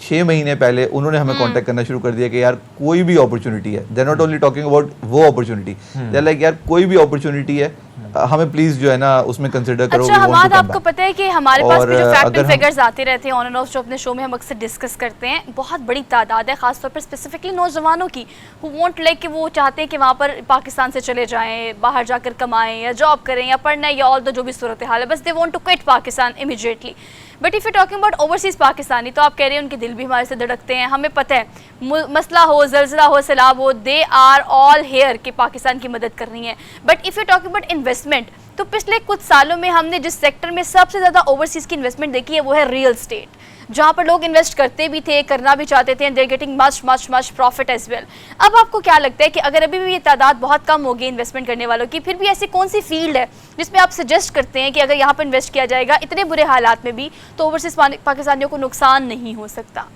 6 महीने पहले उन्होंने हमें कांटेक्ट करना शुरू कर दिया कि यार कोई भी अपॉर्चुनिटी है, they are not only talking about वो अपॉर्चुनिटी, दे आर लाइक यार कोई भी अपॉर्चुनिटी है, हमें प्लीज जो है ना उसमें कंसिडर करो। अच्छा हमाद, आपको पता है कि हमारे पास भी जो फैक्ट एंड फिगर्स आते रहते हैं ऑन एंड ऑफ, जो अपने शो में हम अक्सर डिस्कस करते हैं, बहुत बड़ी तादाद है खासतौर पर स्पेसिफिकली नौजवानों की, हु वांट लाइक कि वो चाहते हैं कि वहाँ पर पाकिस्तान से चले जाएं, बाहर जाकर कमाएं या जॉब करें या पढ़ना या ऑल जो भी सूरत हाल है, बस they want to quit Pakistan immediately. But if you talking about overseas Pakistani, तो आप कह रहे हैं उनके दिल भी हमारे से धड़कते हैं, हमें पता है मसला हो, ज़लज़ला हो, सैलाब हो, दे आर ऑल हेयर कि पाकिस्तान की मदद करनी है। But if you talking about investment, तो पिछले कुछ सालों में हमने जिस सेक्टर में सबसे ज़्यादा ओवरसीज़ की इन्वेस्टमेंट देखी है वो है रियल स्टेट, जहाँ पर लोग इन्वेस्ट करते भी थे, करना भी चाहते थे, and they're getting much much much profit as well. अब आपको क्या लगता है कि अगर अभी भी ये तादाद बहुत कम होगी इन्वेस्टमेंट करने वालों की, फिर भी ऐसी कौन सी फील्ड है जिसमें आप सजेस्ट करते हैं कि अगर यहाँ पर इन्वेस्ट किया जाएगा इतने बुरे हालात में भी तो ओवरसीज़ पाकिस्तानियों को नुकसान नहीं हो सकता?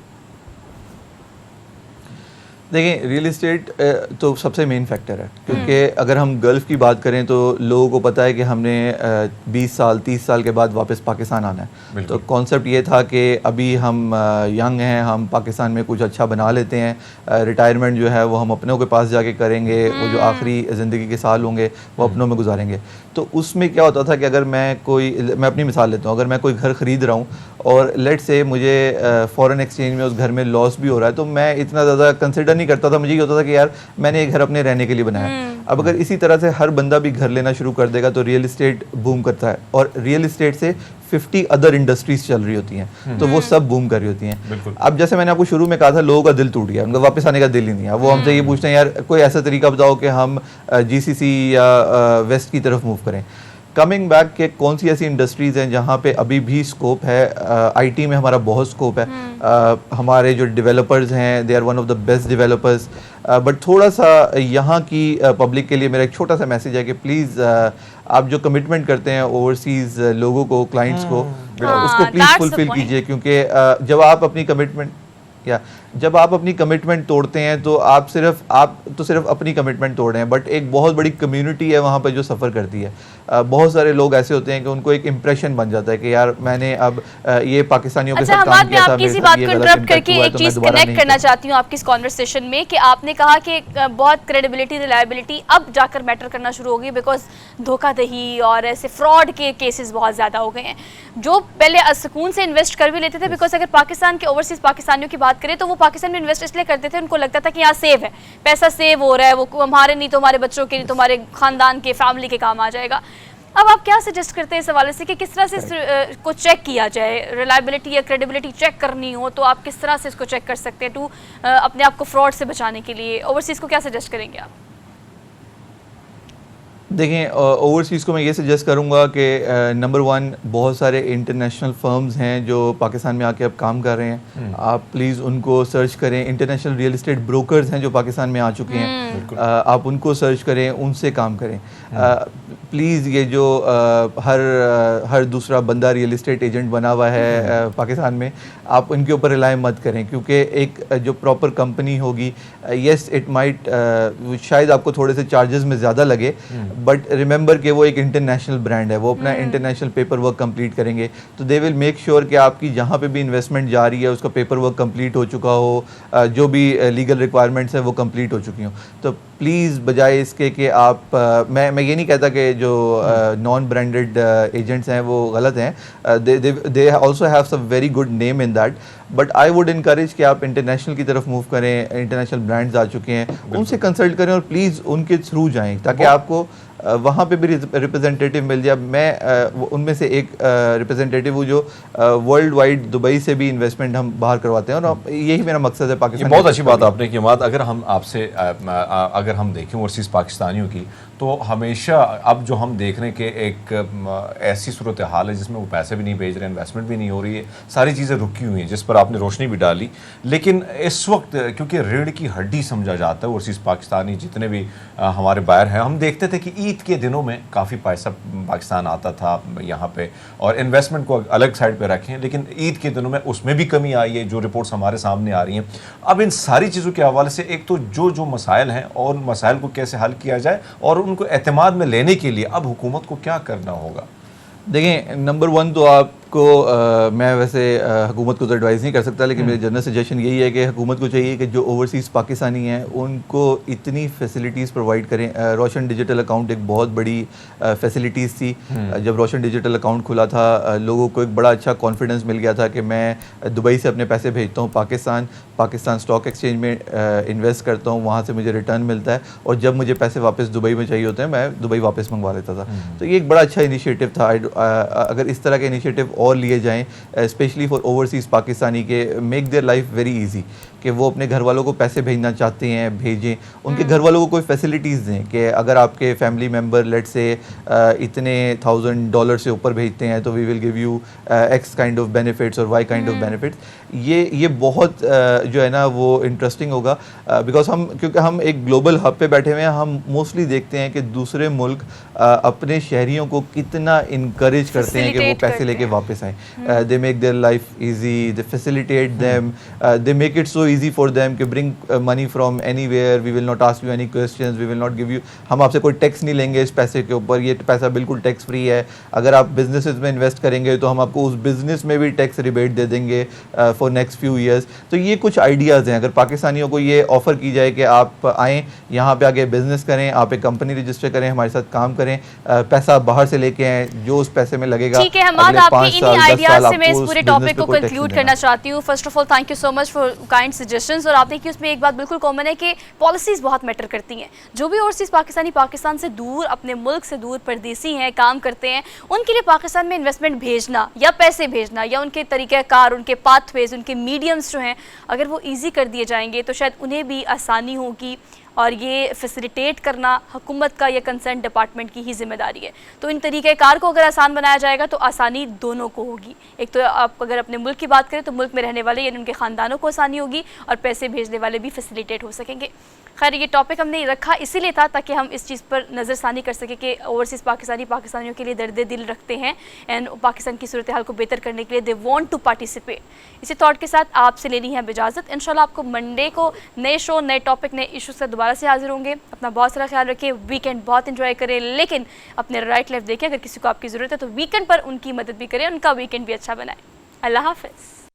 देखिए, रियल इस्टेट तो सबसे मेन फैक्टर है, क्योंकि अगर हम गल्फ़ की बात करें तो लोगों को पता है कि हमने 20 साल 30 साल के बाद वापस पाकिस्तान आना है। तो कॉन्सेप्ट ये था कि अभी हम यंग हैं, हम पाकिस्तान में कुछ अच्छा बना लेते हैं, रिटायरमेंट जो है वो हम अपनों के पास जाके करेंगे, वो जो आखिरी ज़िंदगी के साल होंगे वो अपनों में गुजारेंगे। तो उसमें क्या होता था कि अगर मैं अपनी मिसाल लेता हूँ, अगर मैं कोई घर ख़रीद रहा हूँ और लेट से मुझे फ़ॉरेन एक्सचेंज में उस घर में लॉस भी हो रहा है, तो मैं इतना ज़्यादा कंसिडर नहीं करता था। मुझे ये होता था कि यार मैंने ये घर अपने रहने के लिए बनाया। अब अगर इसी तरह से हर बंदा भी घर लेना शुरू कर देगा तो रियल इस्टेट बूम करता है, और रियल इस्टेट से 50 अदर इंडस्ट्रीज चल रही होती हैं, तो वो सब बूम कर रही होती हैं। अब जैसे मैंने आपको शुरू में कहा था, लोगों का दिल टूट गया, उनका वापस आने का दिल ही नहीं है। वो हमसे ये पूछते हैं यार कोई ऐसा तरीका बताओ कि हम जीसीसी या वेस्ट की तरफ मूव करें। कमिंग बैक के कौन सी ऐसी इंडस्ट्रीज़ हैं जहाँ पे अभी भी स्कोप है? आईटी में हमारा बहुत स्कोप है। हमारे जो डेवलपर्स हैं, they are one of the best developers. But थोड़ा सा यहाँ की पब्लिक के लिए मेरा एक छोटा सा मैसेज है कि प्लीज़ आप जो कमिटमेंट करते हैं ओवरसीज़ लोगों को, क्लाइंट्स को, उसको प्लीज़ फुलफिल कीजिए, क्योंकि जब आप अपनी कमिटमेंट या जब आप अपनी कमिटमेंट तोड़ते हैं तो आप सिर्फ अपनी कमिटमेंट तोड़ रहे हैं, बट एक बहुत बड़ी कम्युनिटी है वहाँ पे जो सफ़र करती है। बहुत सारे लोग ऐसे होते हैं कि उनको एक इम्प्रेशन बन जाता है कि यार मैंने अब ये पाकिस्तानियों के साथ काम किया था, आपकी इसी बात को इंटरप्ट करके एक चीज कनेक्ट करना चाहती हूँ आपकी इस कॉन्वर्सेशन में कि आपने कहा कि बहुत क्रेडिबिलिटी, रिलायबिलिटी अब जाकर मैटर करना शुरू होगी बिकॉज धोखाधड़ी और ऐसे फ्रॉड के केसेस बहुत ज़्यादा हो गए हैं। जो पहले सुकून से इन्वेस्ट कर भी लेते थे, बिकॉज अगर पाकिस्तान के ओवरसीज पाकिस्तानियों की बात करें तो वो पाकिस्तान में इन्वेस्ट इसलिए करते थे, उनको लगता था कि यहाँ सेव है, पैसा सेव हो रहा है, वो हमारे नहीं तो हमारे बच्चों के, नहीं तो हमारे खानदान के, फैमिली के काम आ जाएगा। अब आप क्या सजेस्ट करते हैं इस हवाले से कि किस तरह से को चेक किया जाए, रिलायबिलिटी या क्रेडिबिलिटी चेक करनी हो तो आप किस तरह से इसको चेक कर सकते हैं टू अपने आप को फ्रॉड से बचाने के लिए? ओवरसीज़ को क्या सजेस्ट करेंगे आप? देखें, ओवरसीज़ को मैं ये सजेस्ट करूँगा कि नंबर 1 बहुत सारे इंटरनेशनल फर्म्स हैं जो पाकिस्तान में आके अब काम कर रहे हैं, आप प्लीज़ उनको सर्च करें। इंटरनेशनल रियल एस्टेट ब्रोकर्स हैं जो पाकिस्तान में आ चुके हैं, आप उनको सर्च करें, उनसे काम करें। प्लीज़ ये जो हर दूसरा बंदा रियल एस्टेट एजेंट बना हुआ है पाकिस्तान में, आप उनके ऊपर रिलाई मत करें, क्योंकि एक जो प्रॉपर कंपनी होगी, येस इट माइट शायद आपको थोड़े से चार्जेस में ज़्यादा लगे, बट रिमेंबर कि वो एक इंटरनेशनल ब्रांड है, वो अपना इंटरनेशनल पेपर वर्क कंप्लीट करेंगे, तो दे विल मेक श्योर कि आपकी जहाँ पे भी इन्वेस्टमेंट जा रही है उसका पेपर वर्क कंप्लीट हो चुका हो, जो भी लीगल रिक्वायरमेंट्स हैं वो कंप्लीट हो चुकी हों। तो प्लीज़ बजाय इसके कि आप मैं ये नहीं कहता कि जो नॉन ब्रांडेड एजेंट्स हैं वो गलत हैं, they also have some very good name in that, but I would encourage कि आप इंटरनेशनल की तरफ मूव करें। इंटरनेशनल ब्रांड्स आ चुके हैं, उनसे कंसल्ट करें और प्लीज़ उनके थ्रू जाएं ताकि आपको वहाँ पे भी रिप्रेजेंटेटिव मिल जाए। मैं उनमें से एक रिप्रेजेंटेटिव हूँ जो वर्ल्ड वाइड दुबई से भी इन्वेस्टमेंट हम बाहर करवाते हैं, और यही मेरा मकसद है पाकिस्तान। बहुत अच्छी बात आपने की बात। अगर हम आपसे अगर हम देखें ओवरसीज़ पाकिस्तानियों की, तो हमेशा अब जो हम देख रहे हैं कि एक ऐसी सूरत हाल है जिसमें वो पैसे भी नहीं भेज रहे, इन्वेस्टमेंट भी नहीं हो रही है, सारी चीज़ें रुकी हुई हैं, जिस पर आपने रोशनी भी डाली। लेकिन इस वक्त क्योंकि रीढ़ की हड्डी समझा जाता है ओवरसीज़ पाकिस्तानी जितने भी हमारे बाहर हैं, हम देखते थे कि ईद के दिनों में काफ़ी पैसा पाकिस्तान आता था यहाँ पे, और इन्वेस्टमेंट को अलग साइड पे रखें, लेकिन ईद के दिनों में उसमें भी कमी आई है, जो रिपोर्ट्स हमारे सामने आ रही हैं। अब इन सारी चीज़ों के हवाले से एक तो जो मसाइल हैं और मसाइल को कैसे हल किया जाए, और उनको एतमाद में लेने के लिए अब हुकूमत को क्या करना होगा? देखें, नंबर 1 तो आपको मैं वैसे हुकूमत को तो एडवाइज़ नहीं कर सकता, लेकिन मेरी जनरल सजेशन यही है कि हुकूमत को चाहिए कि जो ओवरसीज़ पाकिस्तानी हैं उनको इतनी फैसिलिटीज़ प्रोवाइड करें। रोशन डिजिटल अकाउंट एक बहुत बड़ी फैसिलिटीज़ थी। जब रोशन डिजिटल अकाउंट खुला था, लोगों को एक बड़ा अच्छा कॉन्फिडेंस मिल गया था कि मैं दुबई से अपने पैसे भेजता हूँ पाकिस्तान स्टॉक एक्सचेंज में इन्वेस्ट करता हूँ, वहाँ से मुझे रिटर्न मिलता है, और जब मुझे पैसे वापस दुबई में चाहिए होते हैं मैं दुबई वापस मंगवा लेता था। तो ये एक बड़ा अच्छा इनिशिएटिव था। अगर इस तरह के इनिशिएटिव और लिए जाएं, स्पेशली फॉर ओवरसीज़ पाकिस्तानी, के make their life very easy, कि वो अपने घर वालों को पैसे भेजना चाहते हैं भेजें, उनके घर वालों को कोई फैसिलिटीज़ दें कि अगर आपके फैमिली मेम्बर लेट से इतने $1000 से ऊपर भेजते हैं तो we will give you X kind of benefits और वाई काइंड ऑफ बेनिफिट्स। ये बहुत जो है ना वो इंटरेस्टिंग होगा, बिकॉज क्योंकि हम एक ग्लोबल हब पे बैठे हुए हैं, हम मोस्टली देखते हैं कि दूसरे मुल्क अपने शहरियों को कितना इनकरेज करते हैं कि वो पैसे लेके वापस आएँ। They make their life easy, they facilitate them, they make it so easy for them कि bring money from anywhere, we will not ask you any questions, we will not give you, हम आपसे कोई tax नहीं लेंगे इस पैसे के ऊपर, ये पैसा बिल्कुल टैक्स फ्री है। अगर आप बिजनेसेस में इन्वेस्ट करेंगे तो हम आपको उस बिजनेस में भी टैक्स रिबेट दे देंगे फॉर नेक्स्ट फ्यू ईयर्स। तो ये कुछ आइडियाज़ हैं। अगर पाकिस्तानियों को ये ऑफ़र की जाए कि आप आएँ यहाँ पे आके बिजनेस करें, आप एक कंपनी रजिस्टर करें, हमारे साथ काम करें, पैसा बाहर से लेके आएँ, जो उस पैसे में लगेगा। ठीक है हमाद, आपके इन्हीं आइडियाज से मैं इस पूरे टॉपिक को कंक्लूड करना चाहती हूँ। First of all thank you so much for kind suggestions. और आपने की उसमें एक बात बिल्कुल कॉमन है कि पॉलिसीज़ बहुत मैटर करती हैं। जो भी ओवरसीज़ पाकिस्तानी पाकिस्तान से दूर, अपने मुल्क से दूर परदेसी हैं, काम करते हैं, उनके लिए पाकिस्तान में इन्वेस्टमेंट भेजना या पैसे भेजना या उनके तरीक़ाकार, उनके पाथवेज, उनके मीडियम्स जो हैं, अगर वो ईजी कर दिए जाएंगे तो शायद उन्हें भी आसानी होगी और ये फैसिलिटेट करना हुकूमत का या कंसर्न डिपार्टमेंट की ही जिम्मेदारी है। तो इन तरीक़ेकार को अगर आसान बनाया जाएगा तो आसानी दोनों को होगी। एक तो आप अगर अपने मुल्क की बात करें तो मुल्क में रहने वाले यानी उनके ख़ानदानों को आसानी होगी और पैसे भेजने वाले भी फैसिलिटेट हो सकेंगे। खैर ये टॉपिक हमने रखा इसीलिए था ताकि हम इस चीज़ पर नज़रसानी कर सकें कि ओवरसीज़ पाकिस्तानियों के लिए दर्द दिल रखते हैं एंड पाकिस्तान की सूरत हाल को बेहतर करने के लिए दे वांट टू पार्टिसिपेट। इसी थॉट के साथ आपसे लेनी है इजाज़त। इंशाल्लाह आपको मंडे को नए शो, नए टॉपिक, नए इशूज़ से दोबारा से हाजिर होंगे। अपना बहुत सारा ख्याल रखिए, वीकेंड बहुत इंजॉय करें, लेकिन अपने राइट लाइफ देखें। अगर किसी को आपकी ज़रूरत है तो वीकेंड पर उनकी मदद भी करें, उनका वीकेंड भी अच्छा बनाएं। अल्लाह हाफ़िज़।